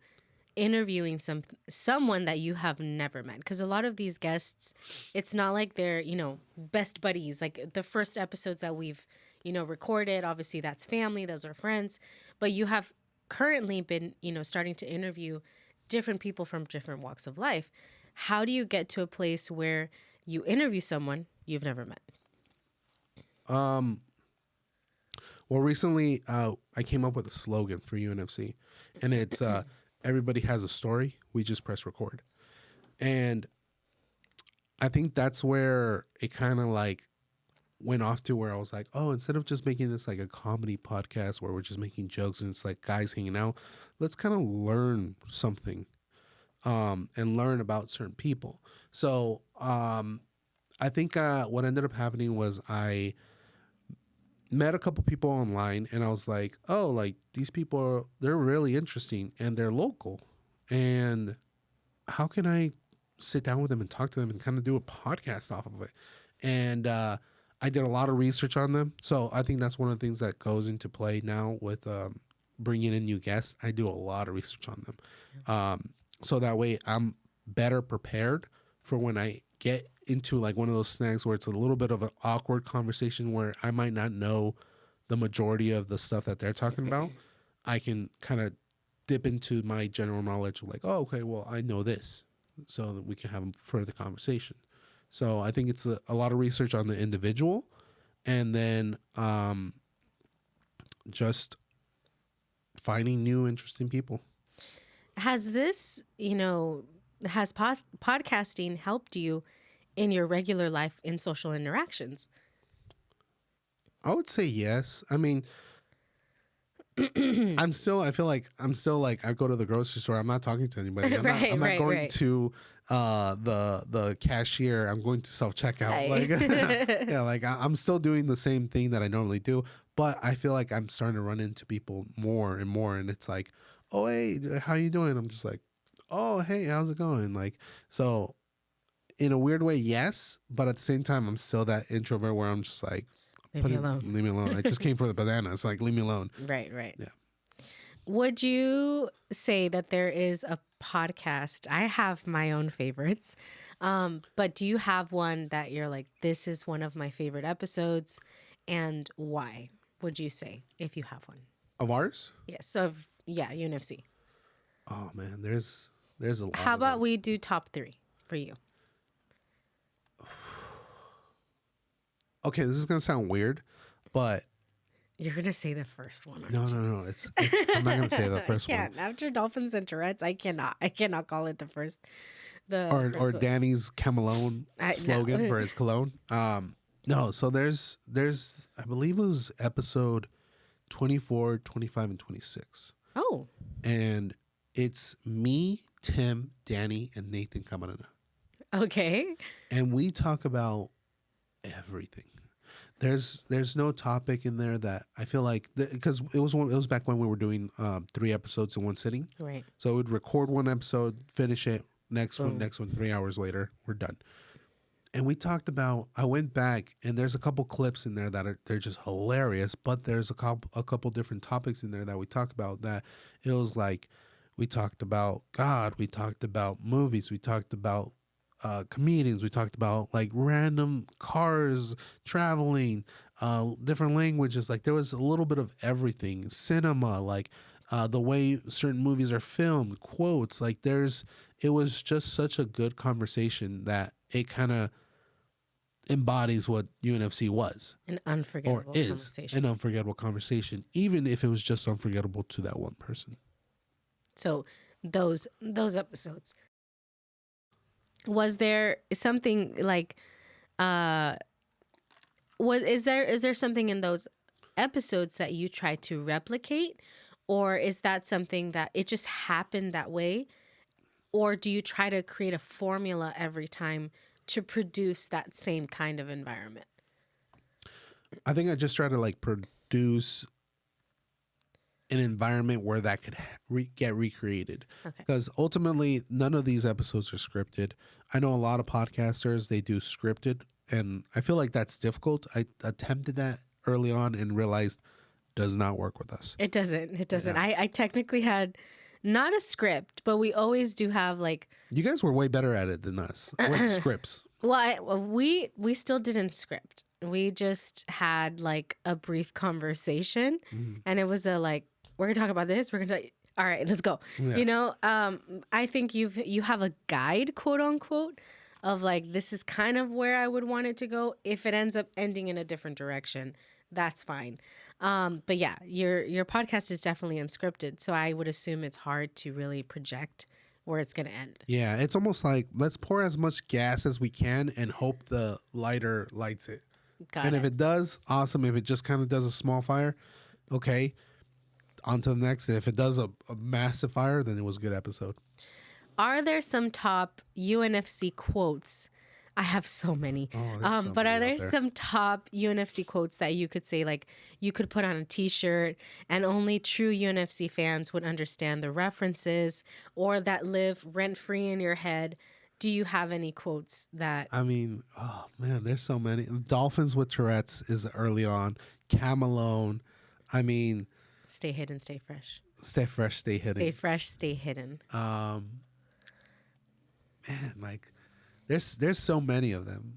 A: interviewing someone that you have never met? Because a lot of these guests, it's not like they're best buddies. Like the first episodes that we've recorded, obviously that's family, those are friends, but you have currently been starting to interview different people from different walks of life. How do you get to a place where you interview someone you've never met?
B: Um, well, recently I came up with a slogan for UNFC, and it's everybody has a story. We just press record, and I think that's where it kind of like went off to where I was like, oh, instead of just making this like a comedy podcast where we're just making jokes and it's like guys hanging out, let's kind of learn something, and learn about certain people. So I think what ended up happening was I met a couple people online and I was like, oh, like these people they're really interesting and they're local. And how can I sit down with them and talk to them and kind of do a podcast off of it? And I did a lot of research on them. So I think that's one of the things that goes into play now with bringing in new guests. I do a lot of research on them. So that way I'm better prepared for when I get into like one of those snags where it's a little bit of an awkward conversation where I might not know the majority of the stuff that they're talking about. I can kind of dip into my general knowledge of like, oh, okay, well, I know this, so that we can have a further conversation. So I think it's a lot of research on the individual, and then just finding new interesting people.
A: Has this, has podcasting helped you in your regular life in social interactions?
B: I would say yes. I mean, I feel like I'm still like, I go to the grocery store. I'm not talking to anybody.
A: Right,
B: I'm not
A: right,
B: going
A: right.
B: to the cashier. I'm going to self checkout. Like,
A: Right.
B: yeah, like I'm still doing the same thing that I normally do. But I feel like I'm starting to run into people more and more, and it's like, oh hey, how you doing? I'm just like, oh hey, how's it going? Like, so in a weird way, yes, but at the same time, I'm still that introvert where I'm just like,
A: Leave me alone.
B: leave me alone. I just came for the bananas. Like, leave me alone.
A: Right, right.
B: Yeah.
A: Would you say that there is a podcast? I have my own favorites, but do you have one that you're like, this is one of my favorite episodes, and why? Would you say if you have one?
B: Of ours?
A: Yes. So, yeah, UNFC.
B: Oh man, there's a lot
A: How
B: of
A: about
B: them.
A: we do top three for you?
B: Okay, this is gonna sound weird, but
A: You're gonna say the first one,
B: no,
A: aren't
B: no,
A: you?
B: no. It's I'm not gonna say the
A: I
B: first one.
A: can't. After dolphins and Tourette's, I cannot. I cannot call it the first. The
B: Or
A: first one.
B: Danny's Camelone
A: I
B: slogan
A: no.
B: for his cologne. No, so there's I believe it was episode 24, 25, and 26.
A: Oh,
B: And it's me, Tim, Danny, and Nathan Camarena.
A: okay.
B: And we talk about everything. There's no topic in there that I feel like, because it was back when we were doing 3 episodes in one sitting.
A: Right.
B: So we'd record one episode, finish it,
A: Boom.
B: next one, 3 hours later, we're done. And we talked about. I went back and there's a couple clips in there that they're just hilarious. But there's a couple different topics in there that we talk about that it was like we talked about God, we talked about movies, we talked about comedians, we talked about like random cars, traveling, different languages. Like there was a little bit of everything, cinema, like the way certain movies are filmed, quotes. Like it was just such a good conversation that it kind of embodies what UNFC was
A: An
B: or
A: unforgettable
B: is an
A: conversation.
B: unforgettable conversation, even if it was just unforgettable to that one person.
A: So those episodes. Was there something like is there something in those episodes that you try to replicate, or is that something that it just happened that way, or do you try to create a formula every time to produce that same kind of environment?
B: I think I just try to like produce an environment where that could get recreated,
A: Okay.
B: because ultimately none of these episodes are scripted. I know a lot of podcasters, they do scripted, and I feel like that's difficult. I attempted that early on and realized does not work with us.
A: It doesn't. It doesn't.
B: Yeah.
A: I technically had not a script, but we always do have like
B: You guys were way better at it than us with scripts.
A: well, we still didn't script. We just had like a brief conversation,
B: Mhm.
A: and it was a like we're gonna talk about this. We're gonna talk, all right, let's go.
B: Yeah.
A: You know, I think you have a guide, quote unquote, of like this is kind of where I would want it to go. If it ends up ending in a different direction, that's fine. But yeah, your podcast is definitely unscripted, so I would assume it's hard to really project where it's gonna end.
B: Yeah, it's almost like let's pour as much gas as we can and hope the lighter lights it.
A: Got
B: And
A: it.
B: if it does, awesome. If it just kind of does a small fire, okay, on to the next. If it does a massive fire, then it was a good episode.
A: Are there some top UNFC quotes? I have so many.
B: Oh, there's so
A: But
B: many
A: are there
B: out there.
A: some top UNFC quotes that you could say, like, you could put on a t shirt and only true UNFC fans would understand the references, or that live rent free in your head? Do you have any quotes that.
B: I mean, oh man, there's so many. Dolphins with Tourette's is early on. Camelone. I mean,
A: Stay hidden, stay fresh.
B: stay fresh, stay
A: Stay
B: hidden.
A: fresh, stay hidden.
B: Man, like there's so many of them.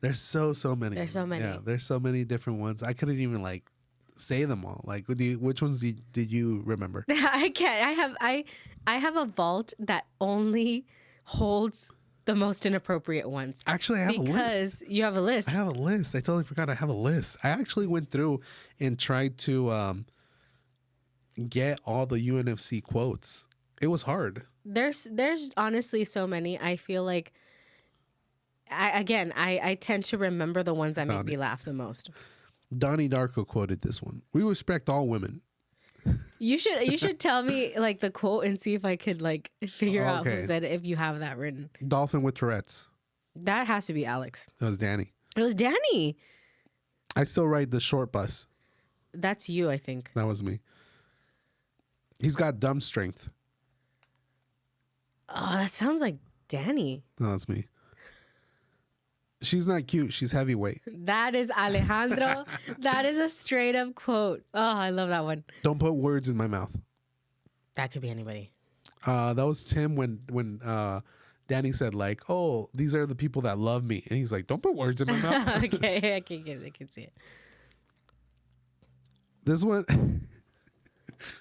B: There's so many.
A: There's
B: of
A: so
B: them.
A: many.
B: Yeah, there's so many different ones. I couldn't even like say them all. Like, which ones did you remember?
A: I can't. I have a vault that only holds the most inappropriate ones.
B: Actually, I have a list.
A: Because you have a list.
B: I have a list. I totally forgot I have a list. I actually went through and tried to get all the UNFC quotes. It was hard.
A: There's honestly so many. I feel like I tend to remember the ones that make
B: Found
A: me
B: it.
A: laugh the most.
B: Donnie Darko quoted this one. We respect all women.
A: You should tell me like the quote and see if I could like figure out who
B: Okay.
A: said it if you have that written.
B: Dolphin with Tourette's.
A: That has to be Alex.
B: That was Danny.
A: It was Danny.
B: I still ride the short bus.
A: That's you, I think.
B: That was me. He's got dumb strength.
A: Oh, that sounds like Danny.
B: No, that's me. She's not cute. She's heavyweight.
A: That is Alejandro. That is a straight up quote. Oh, I love that one.
B: Don't put words in my mouth.
A: That could be anybody.
B: That was Tim when Danny said like, "Oh, these are the people that love me," and he's like, "Don't put words in my mouth."
A: Okay, I can see it.
B: This one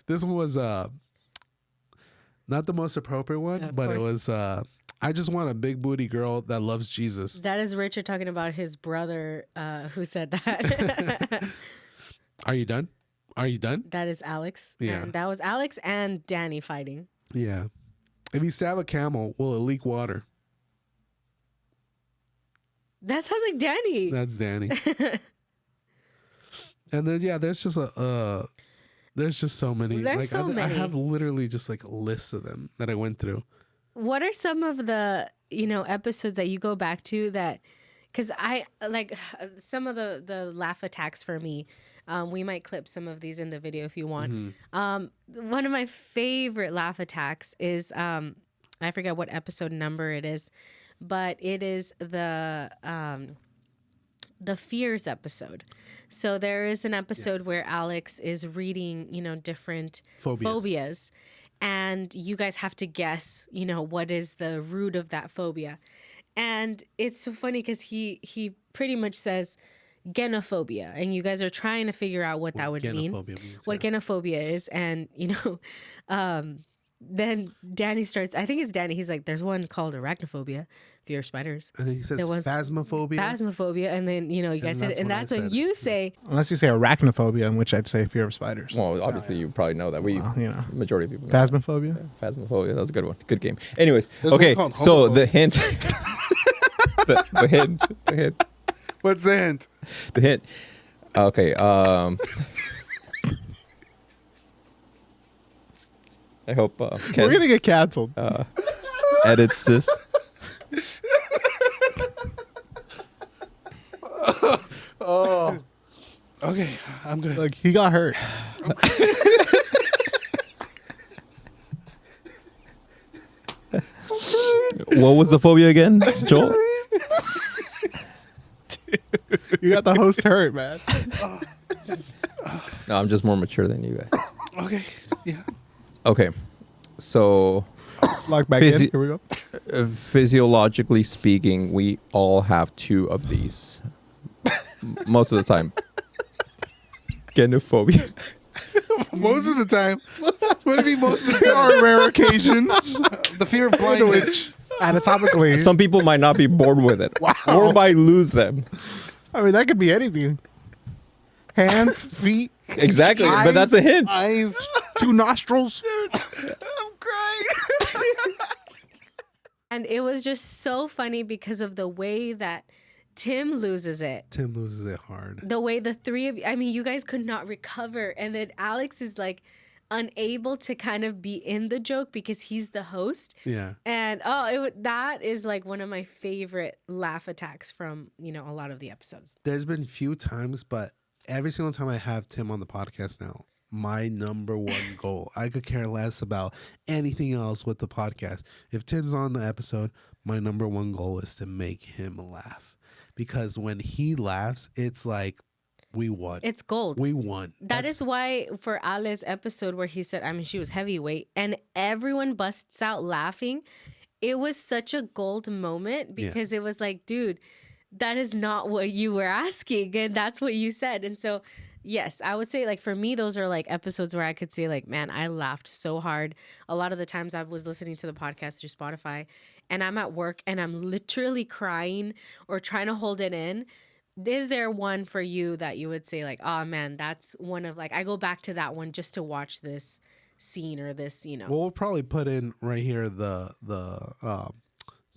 B: was not the most appropriate one,
A: Of
B: but
A: course.
B: it was I just want a big booty girl that loves Jesus.
A: That is Richard talking about his brother who said that.
B: Are you done? Are you done?
A: That is Alex.
B: Yeah.
A: And that was Alex and Danny fighting.
B: Yeah. If you stab a camel, will it leak water?
A: That sounds like Danny.
B: That's Danny. And then there's just there's just so many.
A: There's
B: like
A: so
B: I
A: many.
B: have literally just like a list of them that I went through.
A: What are some of the, episodes that you go back to that, because I like some of the laugh attacks for me. We might clip some of these in the video if you want.
B: Mm-hmm.
A: One of my favorite laugh attacks is, I forget what episode number it is, but it is the fears episode. So there is an episode where Alex is reading, different phobias. And you guys have to guess, what is the root of that phobia. And it's so funny because he pretty much says genophobia. And you guys are trying to figure out what that would mean.
B: Means,
A: what genophobia is. And, then Danny starts, I think it's Danny. He's like, there's one called arachnophobia, fear of spiders.
B: And then he says phasmophobia.
A: Phasmophobia. And then, you guys said it. And that's when you say.
C: Unless you say arachnophobia, in which I'd say fear of spiders.
D: Well, obviously you probably know that. Majority of people know.
C: Phasmophobia?
D: Yeah, phasmophobia. That's a good one. Good game. Anyways,
B: There's
D: okay.
B: one called
D: So
B: homophobia.
D: the hint, the hint.
B: What's the hint?
D: The hint. Okay. I hope Ken
C: We're going to get canceled.
D: edits this.
B: Oh. Okay, I'm gonna.
C: Like, he got hurt.
D: What was the phobia again, Joel?
C: You got the host hurt, man.
D: No, I'm just more mature than you guys.
B: Okay. Yeah.
D: Okay. So
C: Let's lock back in. Here we go.
D: physiologically speaking, we all have two of these. Most of the time. Genophobia.
B: Most of the time. What do you mean most of the
C: There
B: time?
C: are rare occasions.
B: The fear of blindness.
C: Anatomically.
D: Some people might not be born with it.
C: Wow.
D: Or might lose them.
C: I mean, that could be anything. Hands, feet,
D: Exactly. But that's a hint.
B: Eyes.
C: 2 nostrils.
B: I'm crying.
A: And it was just so funny because of the way that Tim loses it.
B: Tim loses it hard.
A: The way the three of you, I mean, you guys could not recover. And then Alex is like unable to kind of be in the joke because he's the host.
B: Yeah.
A: And that is like one of my favorite laugh attacks from, a lot of the episodes.
B: There's been few times, but every single time I have Tim on the podcast now, my number one goal, I could care less about anything else with the podcast. If Tim's on the episode, my number one goal is to make him laugh. Because when he laughs, it's like we won.
A: It's gold.
B: We won.
A: That is why for Ali's episode where he said, she was heavyweight and everyone busts out laughing. It was such a gold moment because it was like, dude, that is not what you were asking. And that's what you said. And so, yes, I would say like for me, those are like episodes where I could say like, man, I laughed so hard. A lot of the times I was listening to the podcast through Spotify and I'm at work and I'm literally crying or trying to hold it in. Is there one for you that you would say like, oh man, that's one of like, I go back to that one just to watch this scene or this,
B: Well, we'll probably put in right here the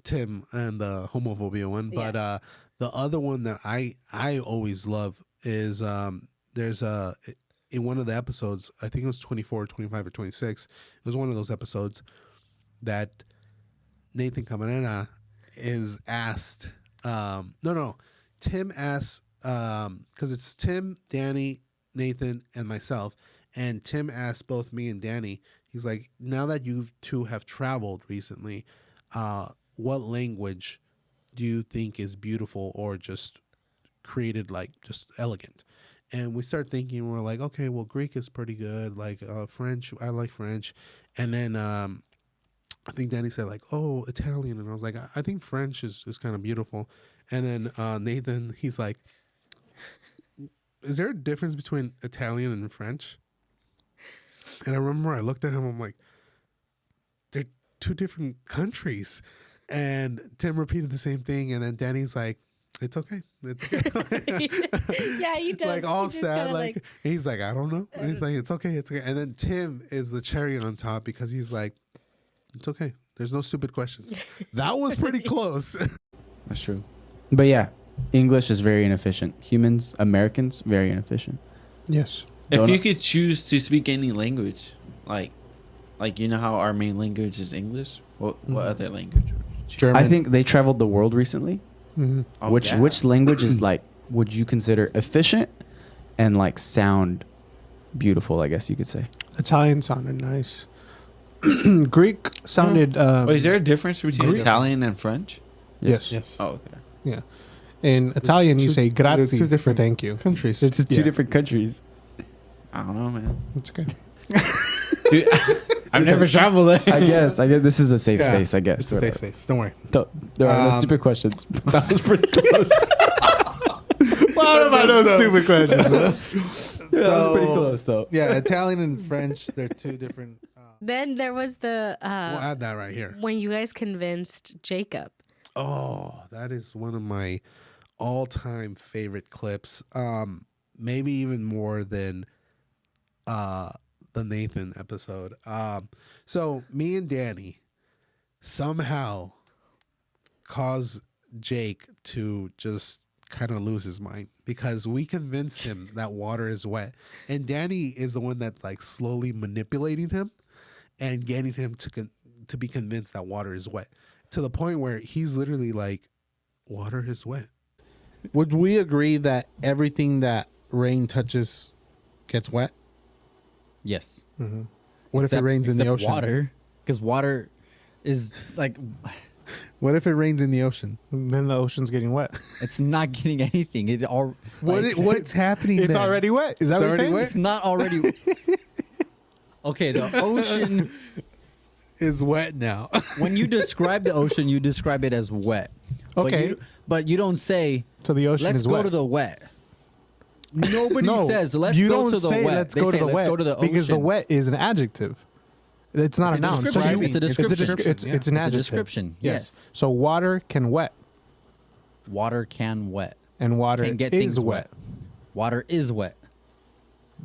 B: Tim and the homophobia one. But the other one that I always love is there's a in one of the episodes, I think it was 24, 25, or 26. It was one of those episodes that Nathan Camarena is asked. No, Tim asks because it's Tim, Danny, Nathan, and myself, and Tim asked both me and Danny. He's like, now that you two have traveled recently, what language do you think is beautiful or just created like just elegant? And we start thinking, we're like, okay, well, Greek is pretty good. Like French, I like French. And then I think Danny said like, oh, Italian. And I was like, I think French is kind of beautiful. And then Nathan, he's like, is there a difference between Italian and French? And I remember I looked at him, I'm like, they're two different countries. And Tim repeated the same thing. And then Danny's like, it's okay. It's okay.
A: Yeah, he does.
B: Like all
A: He just
B: sad.
A: kinda
B: Like he's like, I don't know. And he's like, it's okay. It's okay. And then Tim is the cherry on top because he's like, it's okay. There's no stupid questions. That was pretty close.
E: That's true. But yeah, English is very inefficient. Humans, Americans, very inefficient.
C: Yes.
F: If you could choose to speak any language, like you know how our main language is English, what other language would you choose?
C: German.
E: I think they traveled the world recently.
C: Mhm.
F: Oh,
E: which
F: yeah.
E: which language is like would you consider efficient and like sound beautiful? I guess you could say.
C: Italian sounded nice. Greek sounded.
F: Oh, is there a difference between
C: Greek-
F: Italian and French?
C: Yes.
G: Yes.
F: Oh, okay.
C: Yeah. In Italian, you
G: Two-
C: say grazie
G: they're two different
C: for thank you.
G: countries.
E: It's two
C: Yeah.
E: different countries.
F: I don't know, man.
C: It's okay.
F: Dude, I've never traveled there.
E: I guess this is a safe
G: Yeah,
E: space. I guess
G: It's a safe space. Don't worry.
E: There are no
G: Um,
E: stupid questions. That was pretty close.
C: What about those stupid questions?
E: That was pretty close though.
G: Yeah, Italian and French, they're two different.
A: Then there was the
B: We'll add that right here.
A: when you guys convinced Jacob.
B: Oh, that is one of my all-time favorite clips. Maybe even more than the Nathan episode. So me and Danny somehow caused Jake to just kind of lose his mind because we convinced him that water is wet, and Danny is the one that's like slowly manipulating him and getting him to be convinced that water is wet, to the point where he's literally like, water is wet.
G: Would we agree that everything that rain touches gets wet?
H: Yes.
G: What if it rains in the ocean?
H: Water, because water is like
G: What if it rains in the ocean?
C: Then the ocean's getting wet.
H: it's not getting anything. It all
G: What's happening
C: It's
G: then?
C: already wet. Is that
G: It's
C: what you're
G: already
C: saying?
G: wet?
H: it's not already. Okay, the ocean.
G: Is wet now.
H: When you describe the ocean, you describe it as wet.
C: Okay.
H: but you don't say
C: So the ocean
H: let's
C: is
H: go
C: wet.
H: to the wet. Nobody
C: no,
H: says let's
C: you
H: go
C: don't
H: to the
C: say
H: wet.
C: let's
H: They
C: go to
H: say,
C: the
H: let's
C: wet
H: go to the
C: because the
H: ocean.
C: wet is an adjective. It's not a
H: It's a
C: noun. So
H: description.
C: you-
H: It's a description.
C: It's an
H: It's a
C: adjective.
H: description.
C: Yes.
H: Yes.
C: So water can wet,
H: Water can wet.
C: and water
H: Can get
C: is
H: things
C: wet.
H: Water is wet.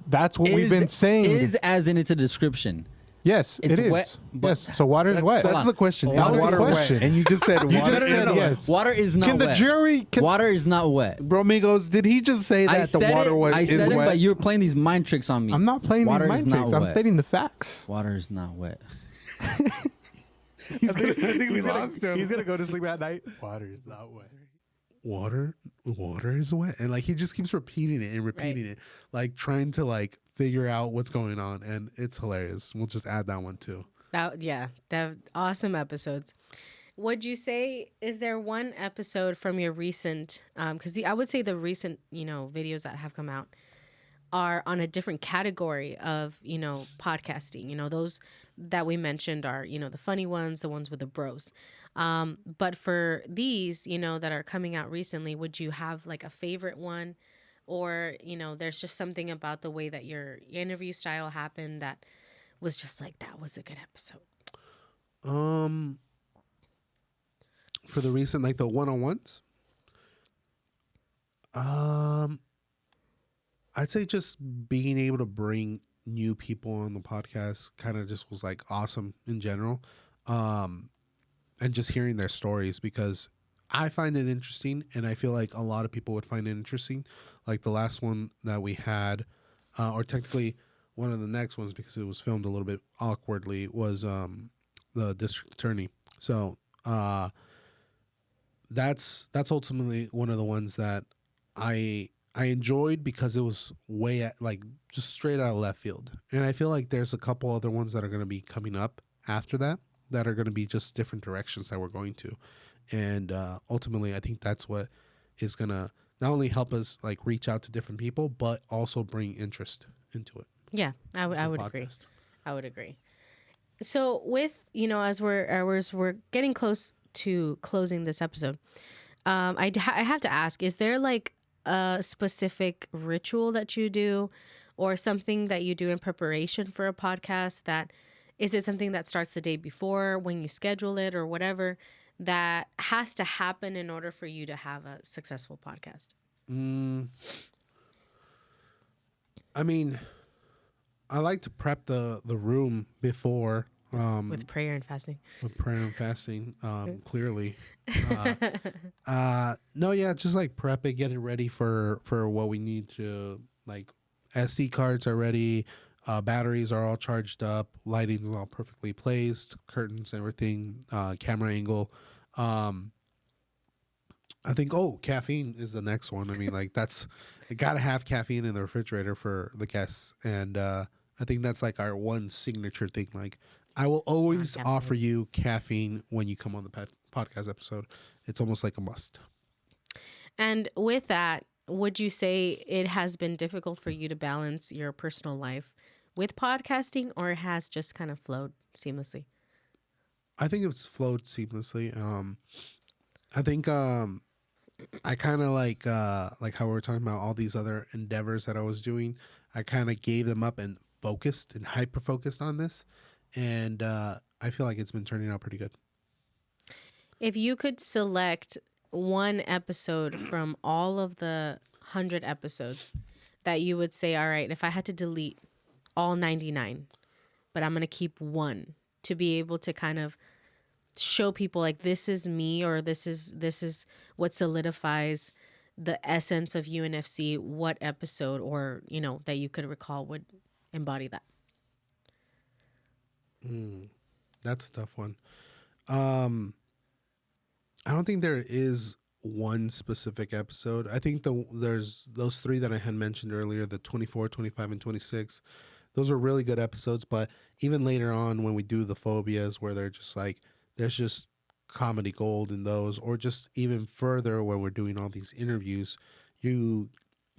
C: That's what we've
H: Is-
C: been saying.
H: Is as in it's a description.
C: yes,
H: it's
C: it is.
H: wet, but-
C: yes. So water is wet.
G: That's the question.
H: Hold on.
G: Is
C: That was the
G: water
C: question.
G: wet? And you just said
C: You
G: water
C: just
G: is
C: said
G: wet.
C: yes.
H: Water is not
C: Can the
H: wet.
C: jury?
H: Water is not wet.
G: Bro, amigos, did he just say that the water
H: I
G: is
H: said it,
G: wet?
H: but you're playing these mind tricks on me.
C: I'm not playing
H: Water
C: these
H: is
C: mind
H: not
C: tricks. I'm
H: wet.
C: stating the facts.
H: Water is not wet.
G: I think we lost him.
C: He's gonna go to sleep at night. Water is not wet.
B: Water is wet, and like he just keeps repeating it and repeating it, like trying to like figure out what's going on, and it's hilarious. We'll just add that one too.
A: That awesome episodes. Would you say, is there one episode from your recent, because I would say the recent, videos that have come out are on a different category of, podcasting. Those that we mentioned are, the funny ones, the ones with the bros. But for these, that are coming out recently, would you have like a favorite one? Or, there's just something about the way that your interview style happened that was just like, that was a good episode.
B: For the recent, like the one-on-ones, I'd say just being able to bring new people on the podcast kind of just was like awesome in general. And just hearing their stories, because I find it interesting, and I feel like a lot of people would find it interesting. Like the last one that we had, or technically one of the next ones because it was filmed a little bit awkwardly, was the district attorney. So that's ultimately one of the ones that I enjoyed because it was way at, like just straight out of left field, and I feel like there's a couple other ones that are going to be coming up after that that are going to be just different directions that we're going to, and ultimately I think that's what is going to not only help us like reach out to different people but also bring interest into it.
A: Yeah, I
B: to the
A: would agree.
B: podcast.
A: I would agree. So with as we're getting close to closing this episode, I have to ask: is there like a specific ritual that you do, or something that you do in preparation for a podcast? That is it something that starts the day before when you schedule it, or whatever that has to happen in order for you to have a successful podcast?
B: Mm, I mean, I like to prep the room before
A: With prayer and fasting.
B: with prayer and fasting. Clearly, no, yeah, just like prep it, get it ready for what we need to like. SD cards are ready, batteries are all charged up, lighting's all perfectly placed, curtains, everything, camera angle. Um, I think caffeine is the next one. I mean, like that's you gotta have caffeine in the refrigerator for the guests, and I think that's like our one signature thing. Like, I will always
A: Non-caffeinated.
B: offer you caffeine when you come on the podcast episode. It's almost like a must.
A: And with that, would you say it has been difficult for you to balance your personal life with podcasting, or it has just kind of flowed seamlessly?
B: I think it's flowed seamlessly. I think I kind of like how we were talking about all these other endeavors that I was doing. I kind of gave them up and focused and hyper focused on this, and I feel like it's been turning out pretty good.
A: If you could select one episode from all of the 100 episodes that you would say, all right, if I had to delete all 99, but I'm going to keep one to be able to kind of show people like this is me, or this is what solidifies the essence of UNFC, what episode or that you could recall would embody that?
B: That's a tough one. I don't think there is one specific episode. I think there's those three that I had mentioned earlier, the 24, 25, and 26. Those are really good episodes, but even later on when we do the phobias where they're just like there's just comedy gold in those, or just even further when we're doing all these interviews, you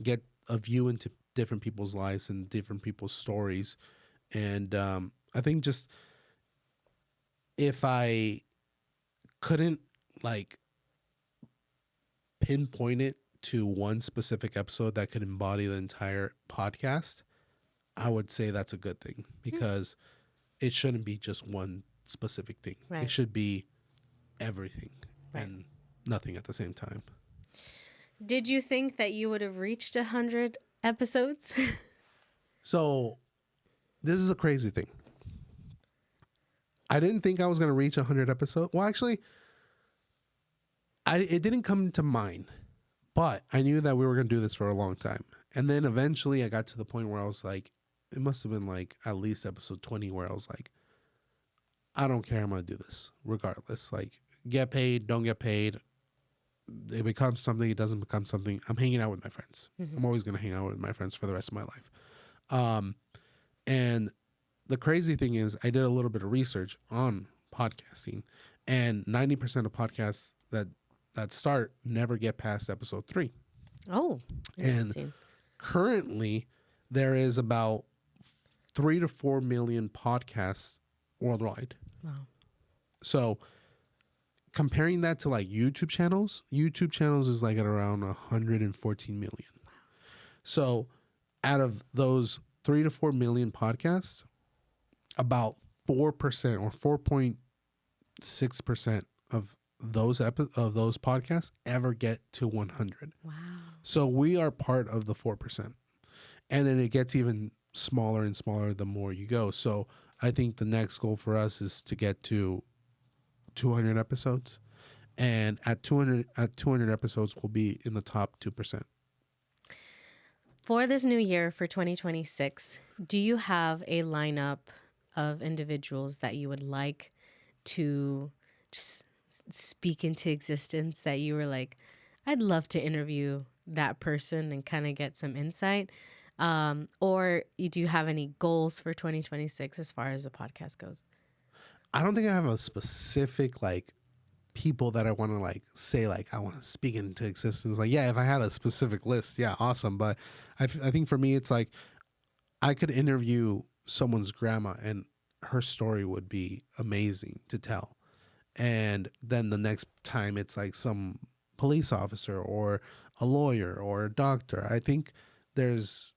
B: get a view into different people's lives and different people's stories. And I think just if I couldn't like pinpoint it to one specific episode that could embody the entire podcast, I would say that's a good thing because it shouldn't be just one specific thing.
A: Right.
B: It should be everything
A: Right.
B: and nothing at the same time.
A: Did you think that you would have reached 100 episodes?
B: So this is a crazy thing. I didn't think I was going to reach 100 episodes. Well, actually, it didn't come to mind, but I knew that we were going to do this for a long time. And then eventually I got to the point where I was like, it must have been like at least episode 20 where I was like, I don't care. I'm going to do this regardless. Like, get paid, don't get paid. It becomes something, it doesn't become something. I'm hanging out with my friends. I'm always going to hang out with my friends for the rest of my life. And the crazy thing is, I did a little bit of research on podcasting, and 90% of podcasts that start never get past episode 3.
A: Oh, interesting.
B: Currently, there is about 3 to 4 million podcasts worldwide.
A: Wow.
B: So comparing that to like YouTube channels is like at around 114 million. So out of those 3 to 4 million podcasts, about 4% or 4.6% of those podcasts ever get to 100.
A: Wow.
B: So we are part of the 4%. And then it gets even smaller and smaller the more you go. So I think the next goal for us is to get to 200 episodes. and at 200 episodes, we'll be in the top 2%.
A: For this new year, for 2026, do you have a lineup of individuals that you would like to just speak into existence, that you were like, I'd love to interview that person and kind of get some insight? Or do you have any goals for 2026 as far as the podcast goes?
B: I don't think I have a specific like people that I want to like say like I want to speak into existence. Like, yeah, if I had a specific list, yeah, awesome. But I think for me, it's like I could interview someone's grandma and her story would be amazing to tell. And then the next time it's like some police officer or a lawyer or a doctor. I think there's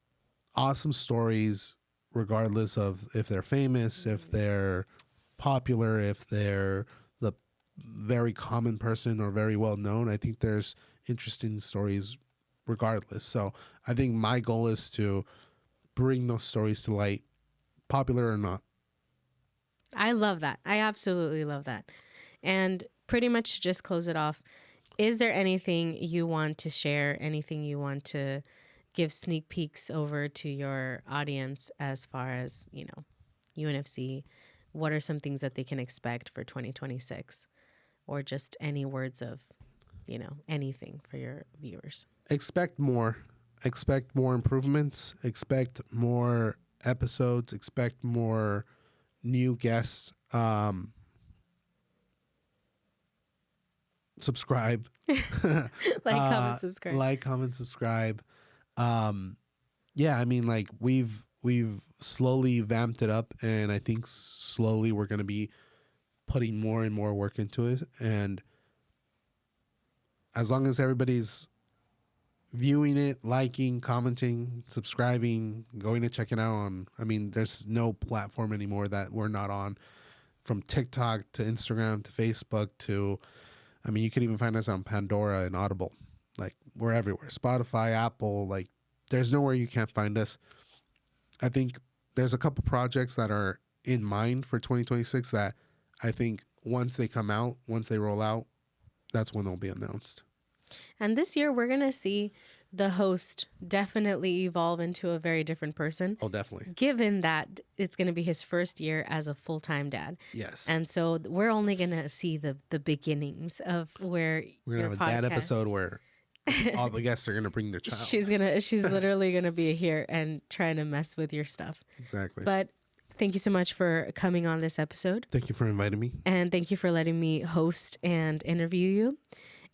B: awesome stories regardless of if they're famous, if they're popular, if they're the very common person or very well known. I think there's interesting stories regardless. So I think my goal is to bring those stories to light, popular or not.
A: I love that. I absolutely love that. And pretty much to just close it off, is there anything you want to share, anything you want to give sneak peeks over to your audience as far as, you know, UNFC? What are some things that they can expect for 2026? Or just any words of, you know, anything for your viewers?
B: Expect more. Expect more improvements. Expect more episodes. Expect more new guests. Subscribe.
A: Comment, subscribe.
B: Like, comment, subscribe. Yeah, I mean, like we've slowly vamped it up, and I think slowly we're gonna be putting more and more work into it. And as long as everybody's viewing it, liking, commenting, subscribing, going to check it out on, I mean, there's no platform anymore that we're not on, from TikTok to Instagram to Facebook to, I mean, you can even find us on Pandora and Audible. Like, we're everywhere. Spotify, Apple, like, there's nowhere you can't find us. I think there's a couple projects that are in mind for 2026 that I think once they come out, once they roll out, that's when they'll be announced.
A: And this year, we're going to see the host definitely evolve into a very different person.
B: Oh, definitely.
A: Given that it's going to be his first year as a full-time dad.
B: Yes.
A: And so we're only going to see the beginnings of where
B: We're going to have a dad episode where all the guests are going to bring their child.
A: She's literally going to be here and trying to mess with your stuff.
B: Exactly.
A: But thank you so much for coming on this episode.
B: Thank you for inviting me.
A: And thank you for letting me host and interview you.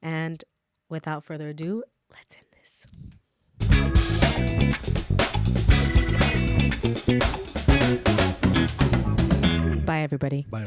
A: And without further ado, let's end this. Bye, everybody.
B: Bye.